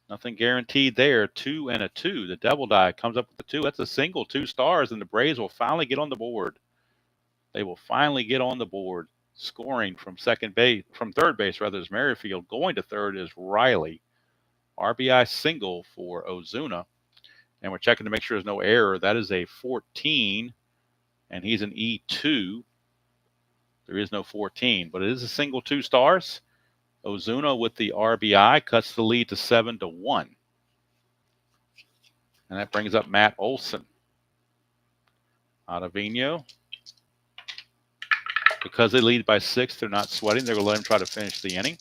A: Nothing guaranteed there. 2 and a 2. The double die comes up with the 2. That's a single, 2 stars, and the Braves will finally get on the board. They will finally get on the board. Scoring from third base, is Merrifield. Going to third is Riley. RBI single for Ozuna. And we're checking to make sure there's no error. That is a 14, and he's an E2. There is no 14, but it is a single 2 stars. Ozuna with the RBI cuts the lead to 7-1. And that brings up Matt Olson. Ottavino. Because they lead by 6, they're not sweating. They're going to let him try to finish the inning.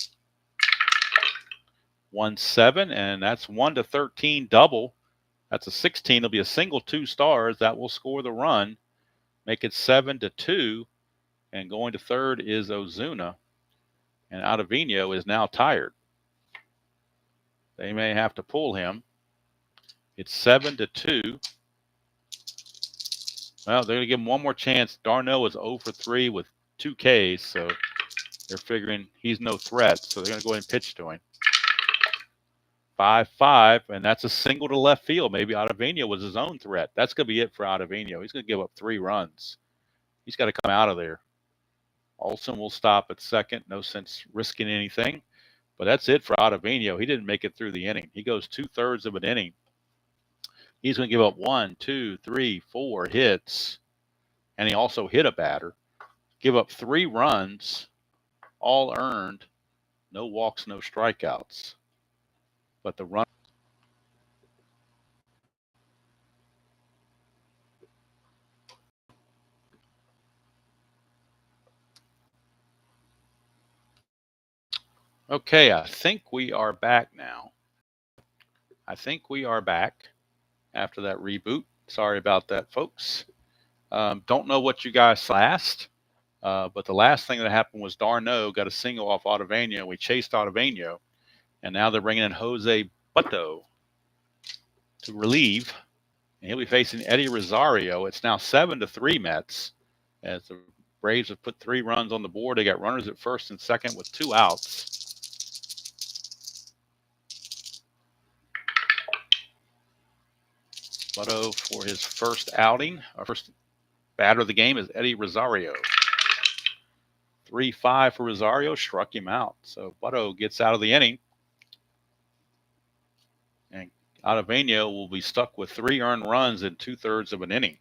A: 1-7, and that's 1-13 double. That's a 16. It'll be a single 2 stars. That will score the run, make it 7-2. And going to third is Ozuna. And Ottavino is now tired. They may have to pull him. It's 7-2. Well, they're going to give him one more chance. Darno is 0 for 3 with 2 Ks, so they're figuring he's no threat. So they're going to go ahead and pitch to him. 5-5, and that's a single to left field. Maybe Ottavino was his own threat. That's going to be it for Ottavino. He's going to give up 3 runs. He's got to come out of there. Olson will stop at second. No sense risking anything. But that's it for Ottavino. He didn't make it through the inning. He goes 2/3 of an inning. He's going to give up 1, 2, 3, 4 hits. And he also hit a batter. Give up 3 runs, all earned. No walks, no strikeouts. But the run. Okay, I think we are back now. I think we are back after that reboot. Sorry about that, folks. Don't know what you guys saw last, but the last thing that happened was Darno got a single off Ottavino. We chased Ottavino, and now they're bringing in Jose Butto to relieve. And he'll be facing Eddie Rosario. It's now 7-3 Mets as the Braves have put 3 runs on the board. They got runners at first and second with 2 outs. Butto for his first outing. Our first batter of the game is Eddie Rosario. 3-5 for Rosario, struck him out. So Butto gets out of the inning. And Ottavino will be stuck with 3 earned runs in 2/3 of an inning.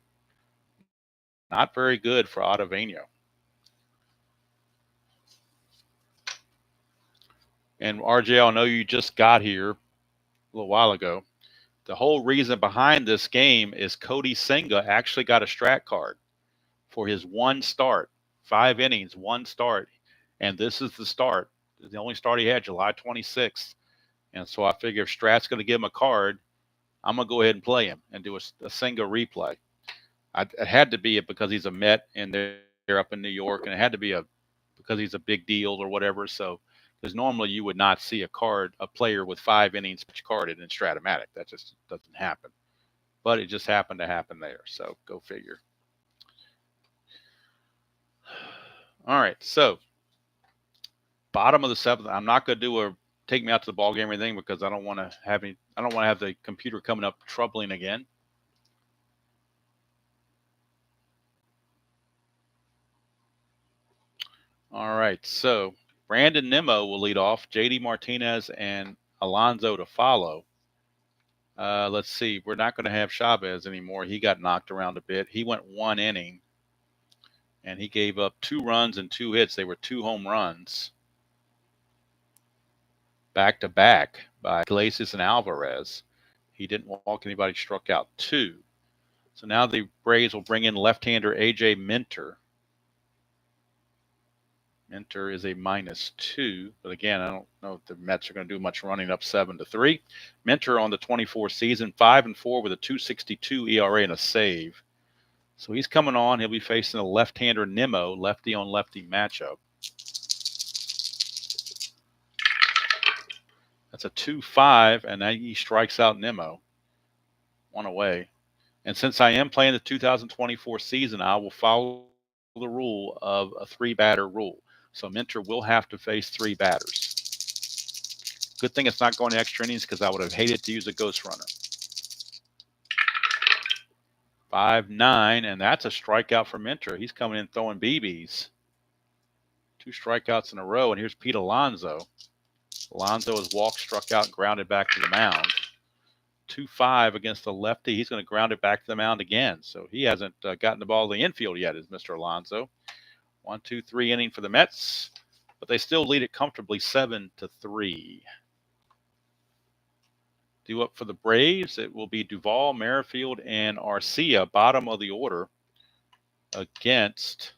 A: Not very good for Ottavino. And RJ, I know you just got here a little while ago. The whole reason behind this game is Cody Senga actually got a strat card for his 1 start, 5 innings, 1 start. And this is the start. The only start he had, July 26th. And so I figure if Strat's going to give him a card, I'm going to go ahead and play him and do a Senga replay. It had to be because he's a Met and they're up in New York, and it had to be because he's a big deal or whatever. So, because normally you would not see a player with 5 innings carded in Strat-O-Matic. That just doesn't happen. But it just happened to happen there. So go figure. All right. So bottom of the 7th. I'm not going to do take me out to the ball game or anything because I don't want to have the computer coming up troubling again. All right. So Brandon Nimmo will lead off. JD Martinez and Alonso to follow. Let's see. We're not going to have Chavez anymore. He got knocked around a bit. He went 1 inning, and he gave up 2 runs and 2 hits. They were 2 home runs back-to-back by Iglesias and Alvarez. He didn't walk anybody, struck out 2. So now the Braves will bring in left-hander A.J. Minter. Minter is a -2, but again, I don't know if the Mets are going to do much running up 7-3. Minter on the 24 season, 5-4 with a 2.62 ERA and a save. So he's coming on. He'll be facing a left-hander Nimmo, lefty-on-lefty matchup. That's a 2-5, and now he strikes out Nimmo. 1 away. And since I am playing the 2024 season, I will follow the rule of a 3-batter rule. So Minter will have to face 3 batters. Good thing it's not going to extra innings because I would have hated to use a ghost runner. 5-9, and that's a strikeout for Minter. He's coming in throwing BBs. 2 strikeouts in a row, and here's Pete Alonso. Alonso is walked, struck out, and grounded back to the mound. 2-5 against the lefty. He's going to ground it back to the mound again. So he hasn't gotten the ball to the infield yet, is Mr. Alonso. 1-2-3 inning for the Mets, but they still lead it comfortably 7-3. Due up for the Braves, it will be Duvall, Merrifield, and Arcia, bottom of the order, against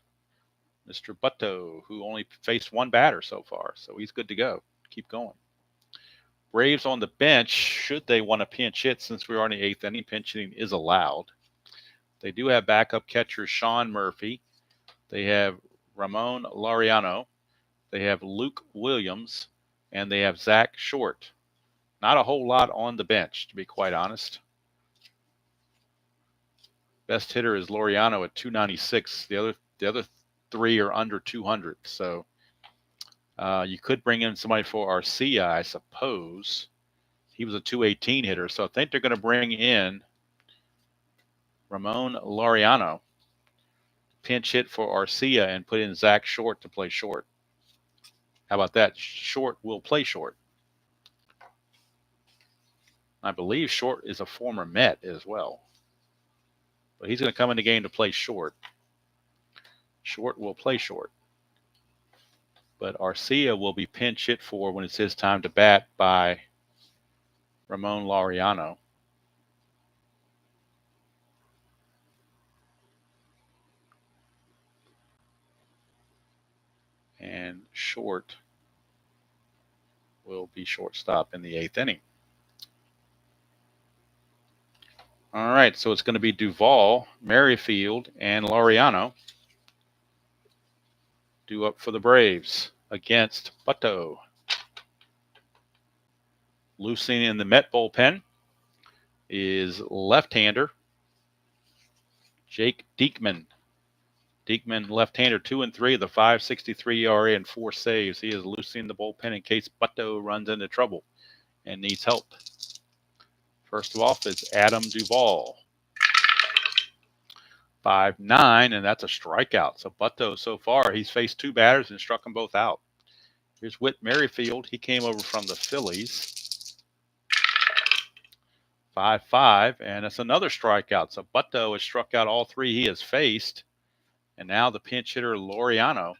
A: Mr. Butto, who only faced one batter so far. So he's good to go. Keep going. Braves on the bench, should they want to pinch hit, since we are in the 8th inning, pinch hitting is allowed. They do have backup catcher Sean Murphy. They have Ramon Laureano. They have Luke Williams. And they have Zach Short. Not a whole lot on the bench, to be quite honest. Best hitter is Laureano at 296. The other three are under 200. So you could bring in somebody for Arcia, I suppose. He was a 218 hitter. So I think they're going to bring in Ramon Laureano, pinch hit for Arcia, and put in Zach Short to play short. How about that? Short will play short. I believe Short is a former Met as well. But he's going to come in the game to play short. Short will play short. But Arcia will be pinch hit for when it's his time to bat by Ramon Laureano. And Short will be shortstop in the 8th inning. All right, so it's going to be Duvall, Merrifield, and Laureano due up for the Braves against Butto. Loosing in the Met bullpen is left-hander Jake Diekman. Diekman, left-hander, 2-3, the 5.63 ERA and 4 saves. He is loosening the bullpen in case Butto runs into trouble and needs help. First off is Adam Duvall. 5-9, and that's a strikeout. So Butto, so far, he's faced 2 batters and struck them both out. Here's Whit Merrifield. He came over from the Phillies. 5-5, and that's another strikeout. So Butto has struck out all 3 he has faced. And now the pinch hitter, Laureano,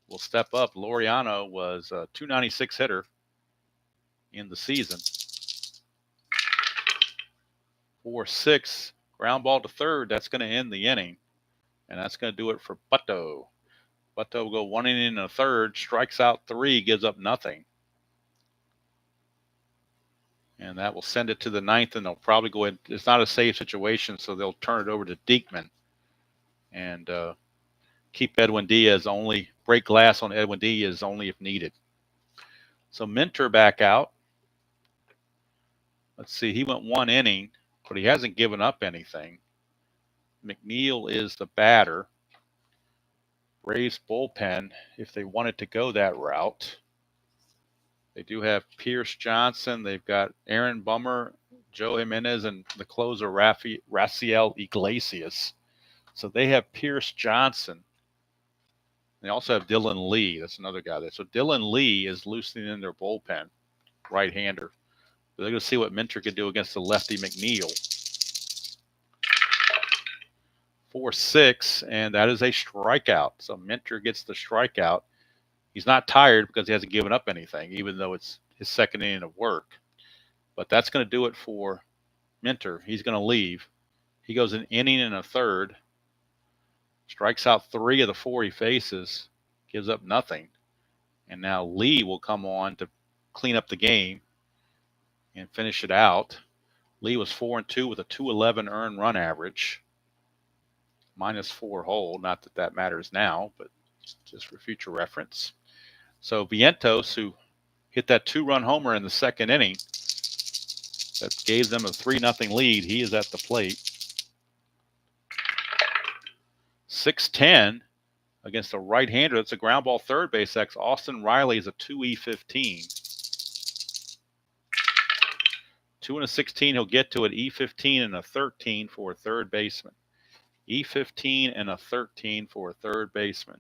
A: will step up. Laureano was a 296 hitter in the season. 4-6, ground ball to third. That's going to end the inning. And that's going to do it for Butto. Butto will go 1 inning and a third, strikes out 3, gives up nothing. And that will send it to the 9th, and they'll probably go in. It's not a safe situation, so they'll turn it over to Diekman. And keep Edwin Diaz only, break glass on Edwin Diaz only if needed. So Minter back out. Let's see, he went 1 inning, but he hasn't given up anything. McNeil is the batter. Braves bullpen, if they wanted to go that route. They do have Pierce Johnson. They've got Aaron Bummer, Joe Jimenez, and the closer Raciel Iglesias. So they have Pierce Johnson. They also have Dylan Lee. That's another guy there. So Dylan Lee is loosening in their bullpen, right-hander. They're going to see what Minter can do against the lefty McNeil. 4-6, and that is a strikeout. So Minter gets the strikeout. He's not tired because he hasn't given up anything, even though it's his 2nd inning of work. But that's going to do it for Minter. He's going to leave. He goes an inning and a third. Strikes out 3 of the 4 he faces. Gives up nothing. And now Lee will come on to clean up the game and finish it out. Lee was 4-2 with a 211 earned run average. -4 hold. Not that that matters now, but just for future reference. So Vientos, who hit that 2-run homer in the 2nd inning, that gave them a 3-0 lead. He is at the plate. 6-10 against a right-hander. That's a ground ball third base X. Austin Riley is a 2E15. 2 and a 16, he'll get to it. E15 and a 13 for a third baseman. E15 and a 13 for a third baseman.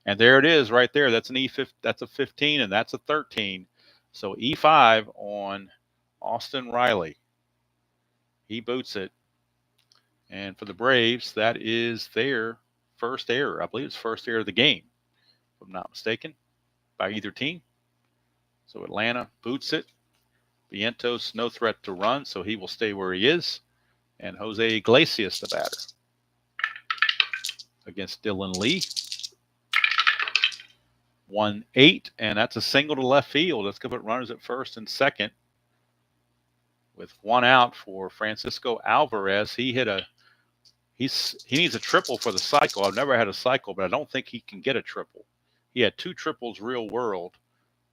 A: And there it is right there. That's an E15, that's a 15, and that's a 13. So E5 on Austin Riley. He boots it. And for the Braves, that is their first error. I believe it's first error of the game, if I'm not mistaken, by either team. So Atlanta boots it. Vientos, no threat to run, so he will stay where he is. And Jose Iglesias, the batter, against Dylan Lee. 1-8, and that's a single to left field. Let's go put runners at first and second. With one out for Francisco Alvarez. He needs a triple for the cycle. I've never had a cycle, but I don't think he can get a triple. He had 2 triples real world,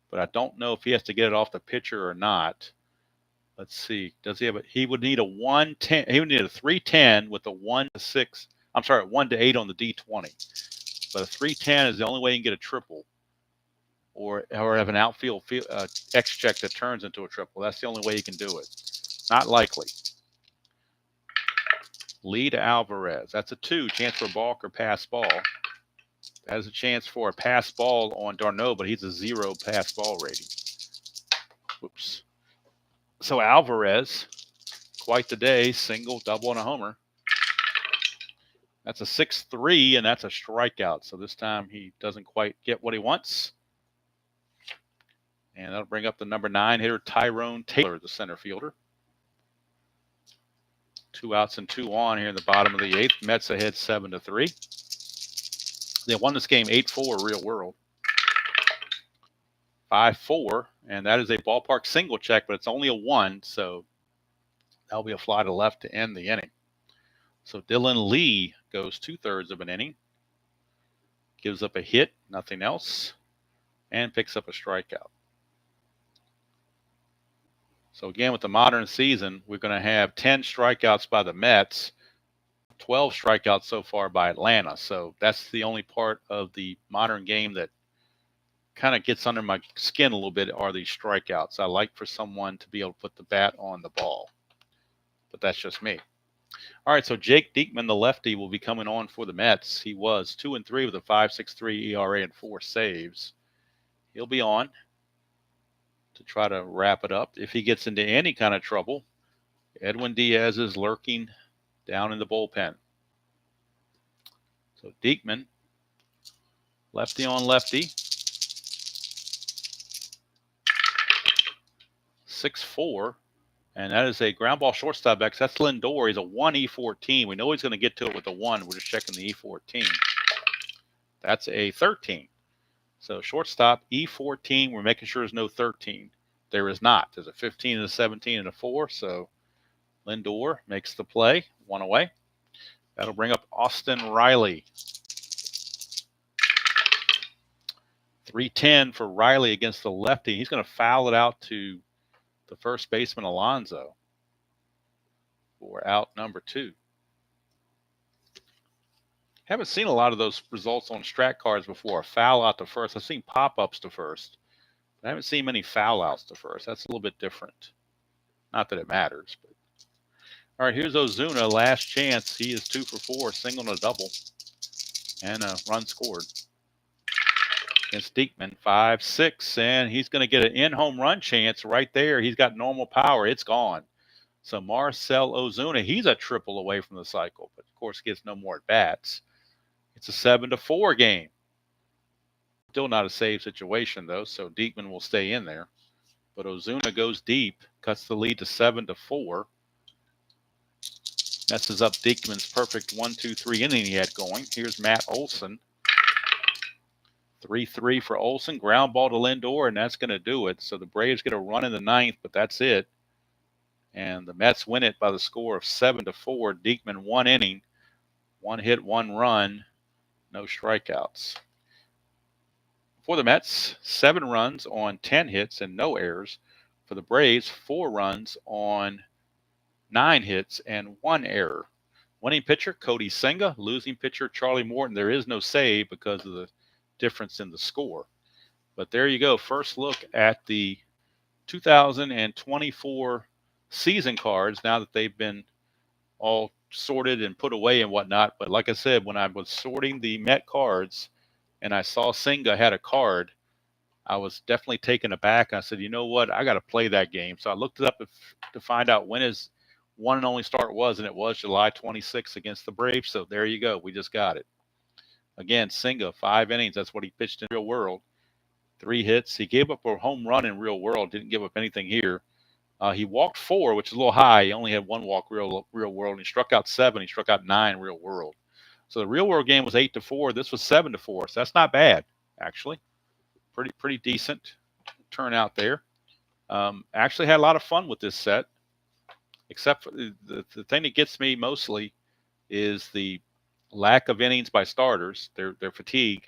A: but I don't know if he has to get it off the pitcher or not. Let's see. Does he have he would need a 1-10. He would need a 3-10 with a 1-6. I'm sorry, 1-8 on the D20. But a 3-10 is the only way you can get a triple. Or have an outfield X check that turns into a triple. That's the only way you can do it. Not likely. Lee to Alvarez. That's a 2. Chance for a balk or pass ball. That is a chance for a pass ball on d'Arnaud, but he's a 0 pass ball rating. Whoops. So Alvarez, quite the day, single, double, and a homer. That's a 6-3, and that's a strikeout. So this time he doesn't quite get what he wants. And that'll bring up the number 9 hitter, Tyrone Taylor, the center fielder. 2 outs and 2 on here in the bottom of the 8th. Mets ahead 7-3. They won this game 8-4 real world. 5-4, and that is a ballpark single check, but it's only a 1, so that'll be a fly to left to end the inning. So Dylan Lee goes 2/3 of an inning, gives up a hit, nothing else, and picks up a strikeout. So again, with the modern season, we're going to have 10 strikeouts by the Mets, 12 strikeouts so far by Atlanta. So that's the only part of the modern game that kind of gets under my skin a little bit are these strikeouts. I like for someone to be able to put the bat on the ball, but that's just me. All right, so Jake Diekman, the lefty, will be coming on for the Mets. He was 2-3 with a 5.63 ERA and 4 saves. He'll be on to try to wrap it up. If he gets into any kind of trouble, Edwin Diaz is lurking down in the bullpen. So Diekman, lefty on lefty. 6-4, and that is a ground ball shortstop X. That's Lindor. He's a 1 E14. We know he's going to get to it with a 1. We're just checking the E14. That's a 13. So shortstop E14. We're making sure there's no 13. There is not. There's a 15 and a 17 and a 4. So Lindor makes the play. 1 away. That'll bring up Austin Riley. 3-10 for Riley against the lefty. He's going to foul it out to the first baseman Alonso for out number 2. Haven't seen a lot of those results on strat cards before. A foul out to first. I've seen pop-ups to first. I haven't seen many foul outs to first. That's a little bit different. Not that it matters. But. All right, here's Ozuna. Last chance. He is 2 for 4, single and a double, and a run scored. Against Diekman, 5-6, and he's going to get an in-home run chance right there. He's got normal power. It's gone. So Marcell Ozuna, he's a triple away from the cycle, but of course gets no more at-bats. It's a 7-4 game. Still not a save situation, though, so Diekman will stay in there. But Ozuna goes deep, cuts the lead to 7-4. Messes up Diekman's perfect 1-2-3 inning he had going. Here's Matt Olson. 3-3 for Olson, ground ball to Lindor, and that's going to do it. So the Braves get a run in the 9th, but that's it. And the Mets win it by the score of 7-4. Diekman 1 inning, 1 hit, 1 run, no strikeouts. For the Mets, 7 runs on 10 hits and no errors. For the Braves, 4 runs on 9 hits and 1 error. Winning pitcher, Cody Senga. Losing pitcher, Charlie Morton. There is no save because of the difference in the score. But there you go. First look at the 2024 season cards now that they've been all sorted and put away and whatnot. But like I said, when I was sorting the Met cards and I saw Senga had a card, I was definitely taken aback. I said, you know what? I got to play that game. So I looked it up to find out when one and only start was, and it was July 26th against the Braves. So there you go. We just got it. Again, Senga, 5 innings. That's what he pitched in real world. 3 hits. He gave up a home run in real world. Didn't give up anything here. He walked 4, which is a little high. He only had 1 walk real world. And he struck out 7. He struck out 9 real world. So the real world game was 8-4. This was 7-4. So that's not bad, actually. Pretty decent turnout there. Actually had a lot of fun with this set, except for the thing that gets me mostly is the lack of innings by starters, their fatigue,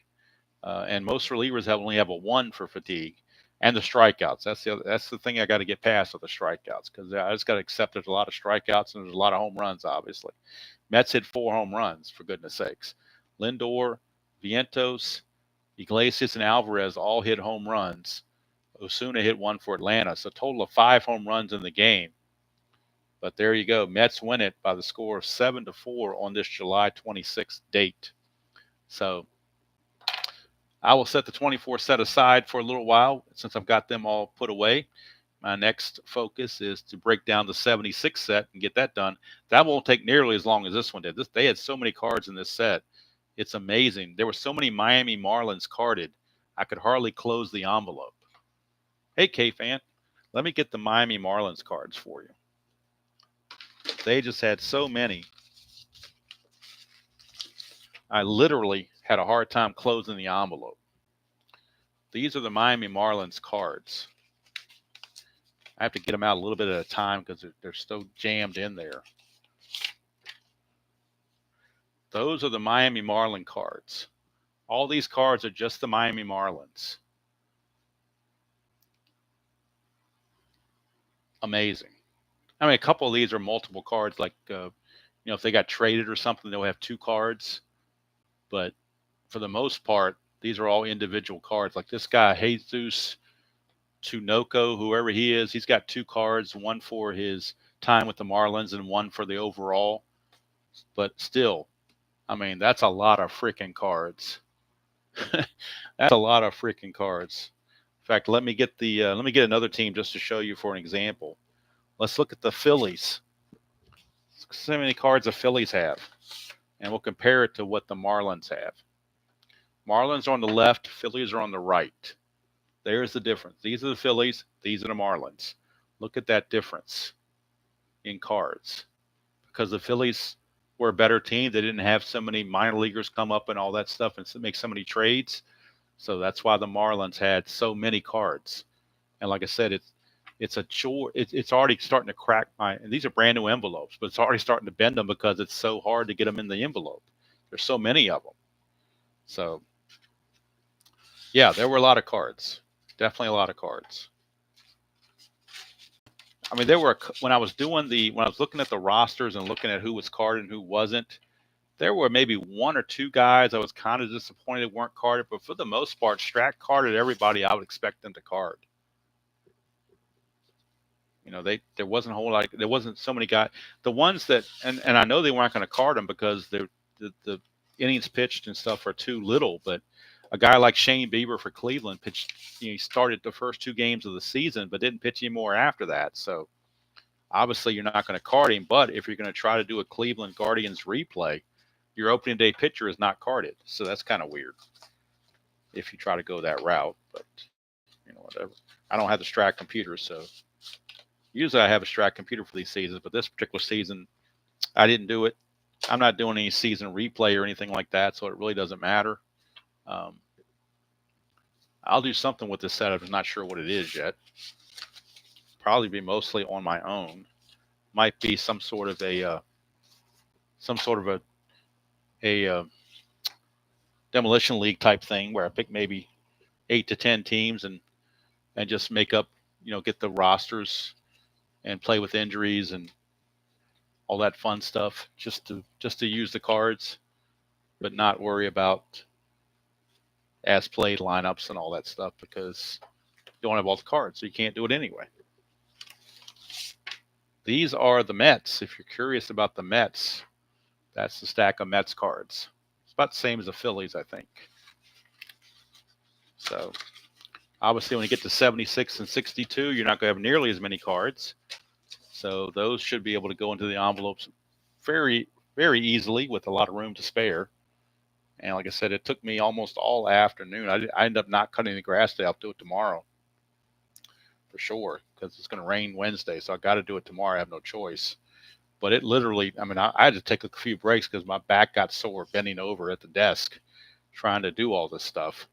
A: and most relievers only have a 1 for fatigue, and the strikeouts. That's the thing I got to get past with the strikeouts, because I just got to accept there's a lot of strikeouts and there's a lot of home runs, obviously. Mets hit 4 home runs, for goodness sakes. Lindor, Vientos, Iglesias, and Alvarez all hit home runs. Osuna hit 1 for Atlanta, so a total of 5 home runs in the game. But there you go. Mets win it by the score of 7-4 on this July 26th date. So I will set the 24 set aside for a little while since I've got them all put away. My next focus is to break down the 76 set and get that done. That won't take nearly as long as this one did. They had so many cards in this set. It's amazing. There were so many Miami Marlins carded, I could hardly close the envelope. Hey, K-Fan, let me get the Miami Marlins cards for you. They just had so many. I literally had a hard time closing the envelope. These are the Miami Marlins cards. I have to get them out a little bit at a time because they're so jammed in there. Those are the Miami Marlin cards. All these cards are just the Miami Marlins. Amazing. I mean, a couple of these are multiple cards, like, if they got traded or something, they'll have 2 cards. But for the most part, these are all individual cards. Like this guy, Jesus Tunoko, whoever he is, he's got 2 cards, 1 for his time with the Marlins and 1 for the overall. But still, I mean, that's a lot of freaking cards. That's a lot of freaking cards. In fact, let me get another team just to show you for an example. Let's look at the Phillies. So many cards the Phillies have, and we'll compare it to what the Marlins have. Marlins are on the left, Phillies are on the right. There's the difference. These are the Phillies, these are the Marlins. Look at that difference in cards. Because the Phillies were a better team, they didn't have so many minor leaguers come up and all that stuff and make so many trades. So that's why the Marlins had so many cards. And like I said, it's a chore. It's already starting to crack and these are brand new envelopes, but it's already starting to bend them because it's so hard to get them in the envelope. There's so many of them. So yeah, there were a lot of cards. Definitely a lot of cards. I mean, when I was looking at the rosters and looking at who was carded and who wasn't, there were maybe 1 or 2 guys I was kind of disappointed weren't carded, but for the most part, Strat carded everybody I would expect them to card. There wasn't a whole lot. There wasn't so many guys. The ones that, and I know they weren't going to card them because the innings pitched and stuff are too little. But a guy like Shane Bieber for Cleveland pitched. He started the first 2 games of the season, but didn't pitch anymore after that. So obviously you're not going to card him. But if you're going to try to do a Cleveland Guardians replay, your opening day pitcher is not carded. So that's kind of weird if you try to go that route. But whatever. I don't have the Strat computer, so. Usually I have a Strat computer for these seasons, but this particular season, I didn't do it. I'm not doing any season replay or anything like that, so it really doesn't matter. I'll do something with this set. I'm not sure what it is yet. Probably be mostly on my own. Might be some sort of a demolition league type thing where I pick maybe 8 to 10 teams and just make up, get the rosters and play with injuries and all that fun stuff just to use the cards, but not worry about as played lineups and all that stuff because you don't have all the cards, so you can't do it anyway. These are the Mets. If you're curious about the Mets, that's the stack of Mets cards. It's about the same as the Phillies, I think. So obviously when you get to 76 and 62, you're not going to have nearly as many cards. So those should be able to go into the envelopes very, very easily with a lot of room to spare. And like I said, it took me almost all afternoon. I ended up not cutting the grass today. I'll do it tomorrow for sure because it's going to rain Wednesday. So I got to do it tomorrow. I have no choice. But it literally, I mean, I had to take a few breaks because my back got sore bending over at the desk trying to do all this stuff.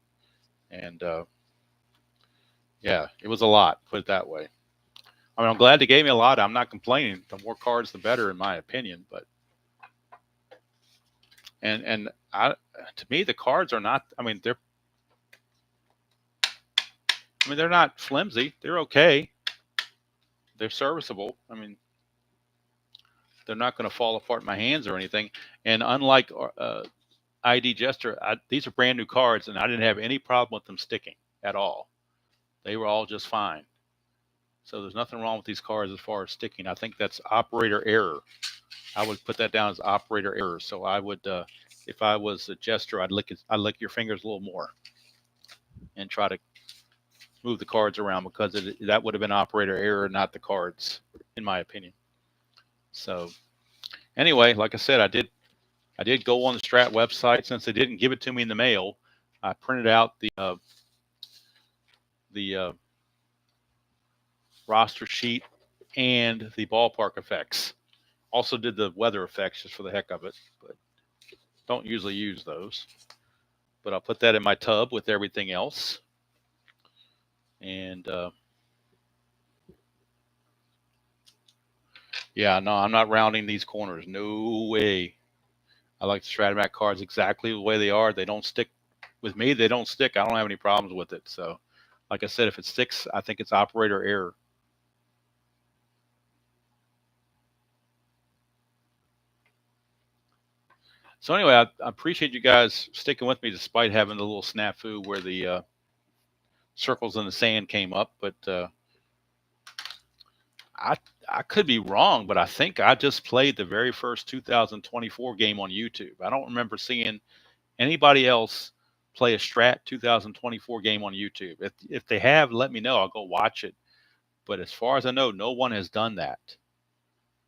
A: And yeah, it was a lot, put it that way. I mean, I'm glad they gave me a lot. I'm not complaining. The more cards, the better, in my opinion. But and to me, the cards are not. I mean, they're not flimsy. They're okay. They're serviceable. I mean, they're not going to fall apart in my hands or anything. And unlike ID Jester, these are brand new cards, and I didn't have any problem with them sticking at all. They were all just fine. So there's nothing wrong with these cards as far as sticking. I think that's operator error. I would put that down as operator error. So I would, if I was a Jester, I'd lick your fingers a little more and try to move the cards around because that would have been operator error, not the cards, in my opinion. So anyway, like I said, I did go on the Strat website. Since they didn't give it to me in the mail, I printed out the roster sheet and the ballpark effects. Also did the weather effects just for the heck of it, but don't usually use those. But I'll put that in my tub with everything else. And yeah, no, I'm not rounding these corners. No way. I like the Strat-O-Matic cards exactly the way they are. They don't stick with me. They don't stick. I don't have any problems with it. So, like I said, if it sticks, I think it's operator error. So anyway, I appreciate you guys sticking with me despite having the little snafu where the circles in the sand came up. But I could be wrong, but I think I just played the very first 2024 game on YouTube. I don't remember seeing anybody else play a Strat 2024 game on YouTube. If they have, let me know. I'll go watch it. But as far as I know, no one has done that.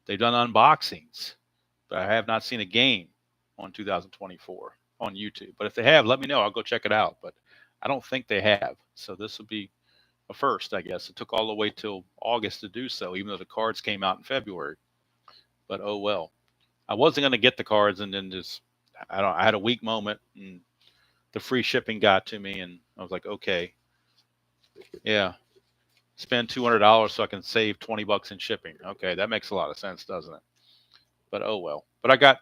A: They've done unboxings, but I have not seen a game on 2024 on YouTube. But if they have, let me know. I'll go check it out. But I don't think they have. So this will be a first, I guess. It took all the way till August to do so, even though the cards came out in February. But oh well. I wasn't going to get the cards, and then I had a weak moment, and the free shipping got to me, and I was like, okay, yeah, spend $200 so I can save $20 in shipping. Okay, that makes a lot of sense, doesn't it? But oh well. But I got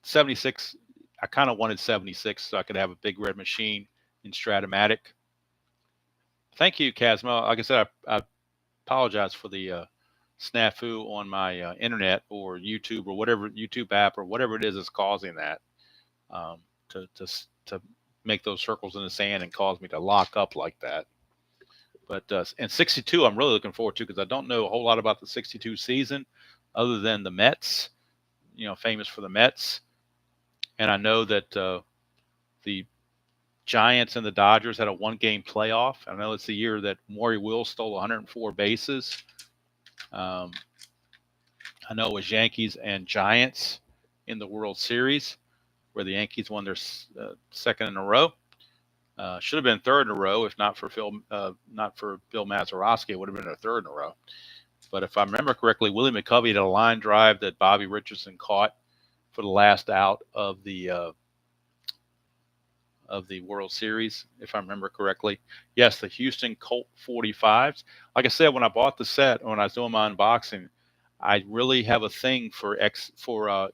A: 76. I kind of wanted 76 so I could have a big red machine in Strat-O-Matic. Thank you, Casmo. Like I said, I apologize for the snafu on my internet or YouTube or whatever YouTube app or whatever it is that's causing that to make those circles in the sand and cause me to lock up like that. But and 62, I'm really looking forward to because I don't know a whole lot about the 62 season other than the Mets, famous for the Mets. And I know that the Giants and the Dodgers had a one-game playoff. I know it's the year that Maury Wills stole 104 bases. I know it was Yankees and Giants in the World Series, where the Yankees won their second in a row. Should have been third in a row if not for Bill Mazeroski. It would have been a third in a row. But if I remember correctly, Willie McCovey had a line drive that Bobby Richardson caught for the last out of the World Series, if I remember correctly. Yes, the Houston Colt 45s. Like I said, when I bought the set, when I was doing my unboxing, I really have a thing for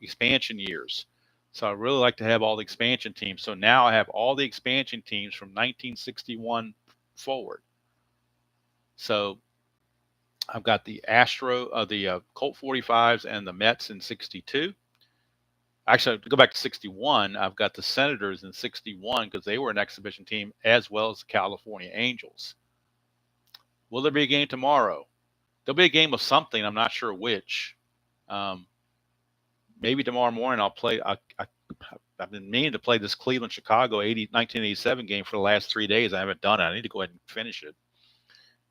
A: expansion years. So I really like to have all the expansion teams. So now I have all the expansion teams from 1961 forward. So I've got the Colt 45s and the Mets in 62. Actually, to go back to 61, I've got the Senators in 61 because they were an exhibition team as well as the California Angels. Will there be a game tomorrow? There'll be a game of something. I'm not sure which. Maybe tomorrow morning I'll play. I've been meaning to play this Cleveland-Chicago 1987 game for the last 3 days. I haven't done it. I need to go ahead and finish it.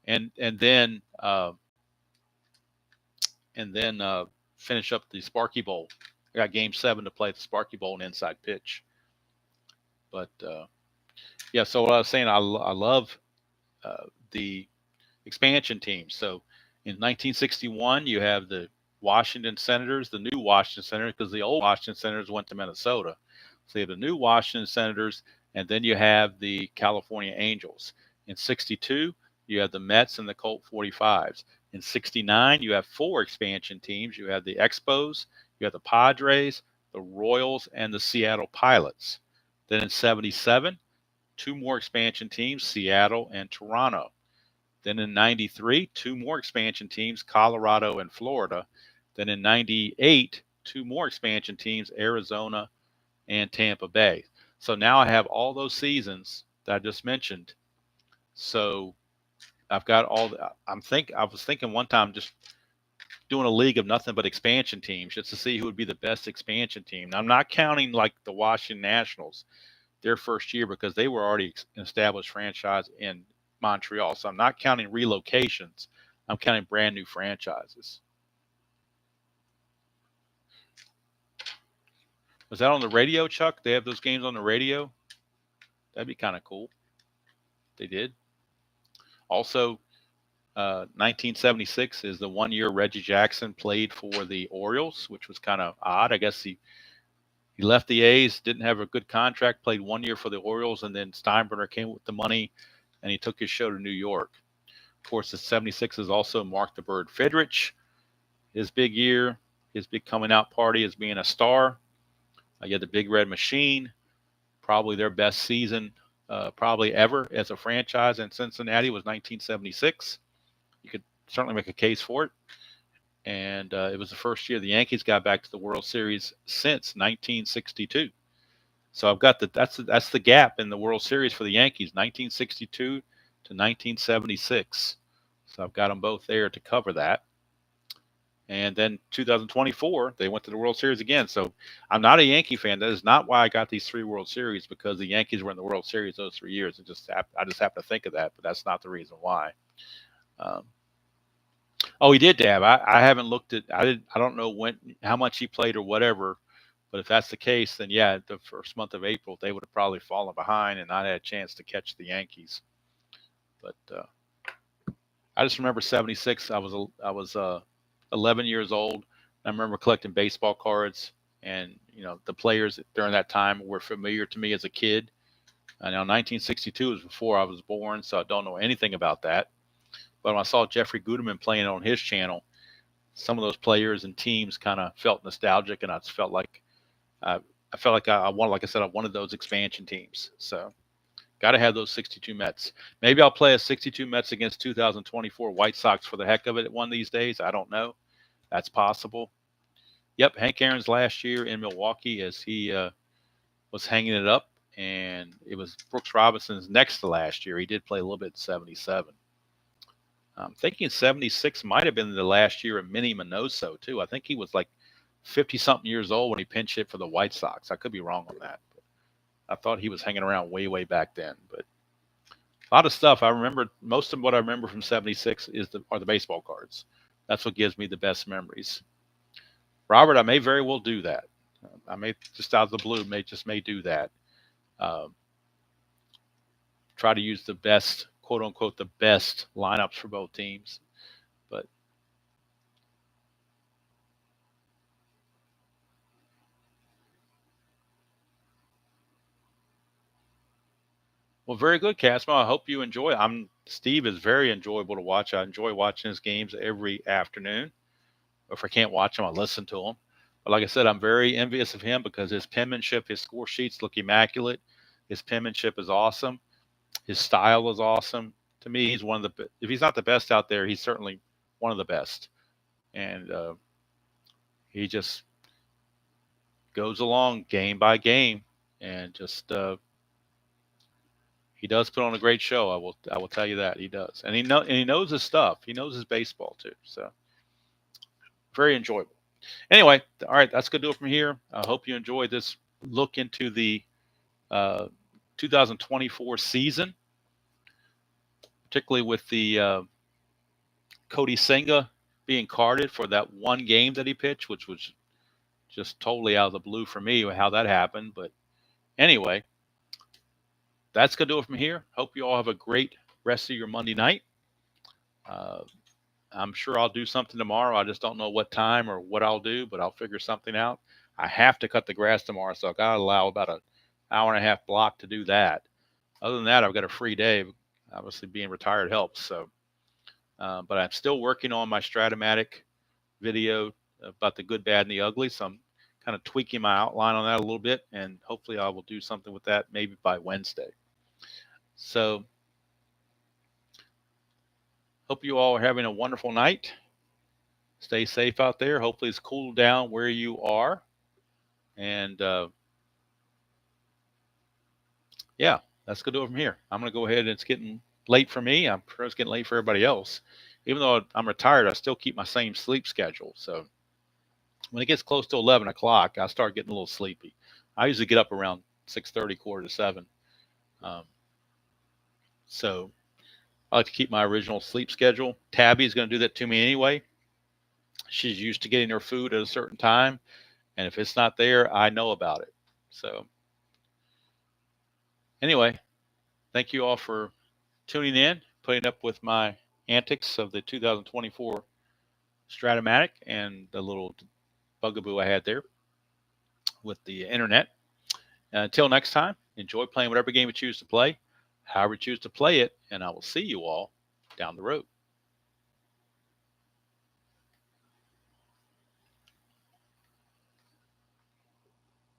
A: And then and then finish up the Sparky Bowl. I got Game 7 to play at the Sparky Bowl and inside pitch. But yeah, so what I was saying, I love the expansion teams. So in 1961, you have the Washington Senators, the new Washington Senators, because the old Washington Senators went to Minnesota. So you have the new Washington Senators, and then you have the California Angels. In 62, you have the Mets and the Colt 45s. In 69, you have 4 expansion teams. You have the Expos, you have the Padres, the Royals, and the Seattle Pilots. Then in 77, 2 more expansion teams, Seattle and Toronto. Then in 93, 2 more expansion teams, Colorado and Florida. Then in 98, 2 more expansion teams, Arizona and Tampa Bay. So now I have all those seasons that I just mentioned. So I've got all the, I was thinking one time just doing a league of nothing but expansion teams just to see who would be the best expansion team. Now, I'm not counting like the Washington Nationals, their first year, because they were already an established franchise in Montreal. So I'm not counting relocations. I'm counting brand new franchises. Was that on the radio, Chuck? They have those games on the radio? That'd be kind of cool. They did. Also, 1976 is the 1 year Reggie Jackson played for the Orioles, which was kind of odd. I guess he left the A's, didn't have a good contract, played 1 year for the Orioles, and then Steinbrenner came with the money, and he took his show to New York. Of course, the 76 is also Mark the Bird Fidrich. His big year, his big coming out party as being a star. You had the Big Red Machine, probably their best season probably ever as a franchise in Cincinnati was 1976. You could certainly make a case for it. And it was the first year the Yankees got back to the World Series since 1962. So I've got that's the gap in the World Series for the Yankees, 1962 to 1976. So I've got them both there to cover that. And then 2024, they went to the World Series again. So I'm not a Yankee fan. That is not why I got these 3 World Series, because the Yankees were in the World Series those 3 years. I just happen to think of that, but that's not the reason why. Oh, he did dab. I haven't looked at. I don't know how much he played or whatever. But if that's the case, then yeah, the first month of April they would have probably fallen behind and not had a chance to catch the Yankees. But I just remember '76. I was 11 years old. I remember collecting baseball cards, and the players during that time were familiar to me as a kid. Now 1962 was before I was born, so I don't know anything about that. But when I saw Jeffrey Guterman playing on his channel, some of those players and teams kind of felt nostalgic, and I felt like I wanted, like I said, I wanted those expansion teams. So got to have those 62 Mets. Maybe I'll play a 62 Mets against 2024 White Sox for the heck of it one of these days. I don't know. That's possible. Yep, Hank Aaron's last year in Milwaukee as he was hanging it up, and it was Brooks Robinson's next to last year. He did play a little bit in '77. I'm thinking 76 might have been the last year of Minnie Minoso, too. I think he was like 50-something years old when he pinch hit for the White Sox. I could be wrong on that. But I thought he was hanging around way, way back then. But a lot of stuff. I remember, most of what I remember from 76 are the baseball cards. That's what gives me the best memories. Robert, I may very well do that. I may, just out of the blue, may do that. Try to use the best, quote unquote, the best lineups for both teams. But well, very good, Casmo. I hope you enjoy. Steve is very enjoyable to watch. I enjoy watching his games every afternoon. If I can't watch them, I listen to them. But like I said, I'm very envious of him because his penmanship, his score sheets look immaculate. His penmanship is awesome. His style is awesome. To me, he's one of the, if he's not the best out there, he's certainly one of the best. And he just goes along game by game and just he does put on a great show. I will tell you that he does, and he knows his stuff. He knows his baseball too. So very enjoyable. Anyway, all right, that's gonna do it from here. I hope you enjoyed this look into the 2024 season, particularly with the Cody Senga being carded for that one game that he pitched, which was just totally out of the blue for me how that happened. But anyway, that's going to do it from here. Hope you all have a great rest of your Monday night. I'm sure I'll do something tomorrow. I just don't know what time or what I'll do, but I'll figure something out. I have to cut the grass tomorrow, so I've got to allow about an hour and a half block to do that. Other than that, I've got a free day. Obviously, being retired helps. So, but I'm still working on my Strat-O-Matic video about the good, bad, and the ugly. So I'm kind of tweaking my outline on that a little bit, and hopefully I will do something with that maybe by Wednesday. So hope you all are having a wonderful night. Stay safe out there. Hopefully it's cooled down where you are. And yeah, that's going to do it from here. I'm going to go ahead, and it's getting late for me. I'm sure it's getting late for everybody else. Even though I'm retired, I still keep my same sleep schedule. So when it gets close to 11 o'clock, I start getting a little sleepy. I usually get up around 6:30, 6:45. So I like to keep my original sleep schedule. Tabby is going to do that to me anyway. She's used to getting her food at a certain time, and if it's not there, I know about it. So anyway, thank you all for tuning in, putting up with my antics of the 2024 Strat-O-Matic and the little bugaboo I had there with the internet. Until next time, enjoy playing whatever game you choose to play, however you choose to play it, and I will see you all down the road.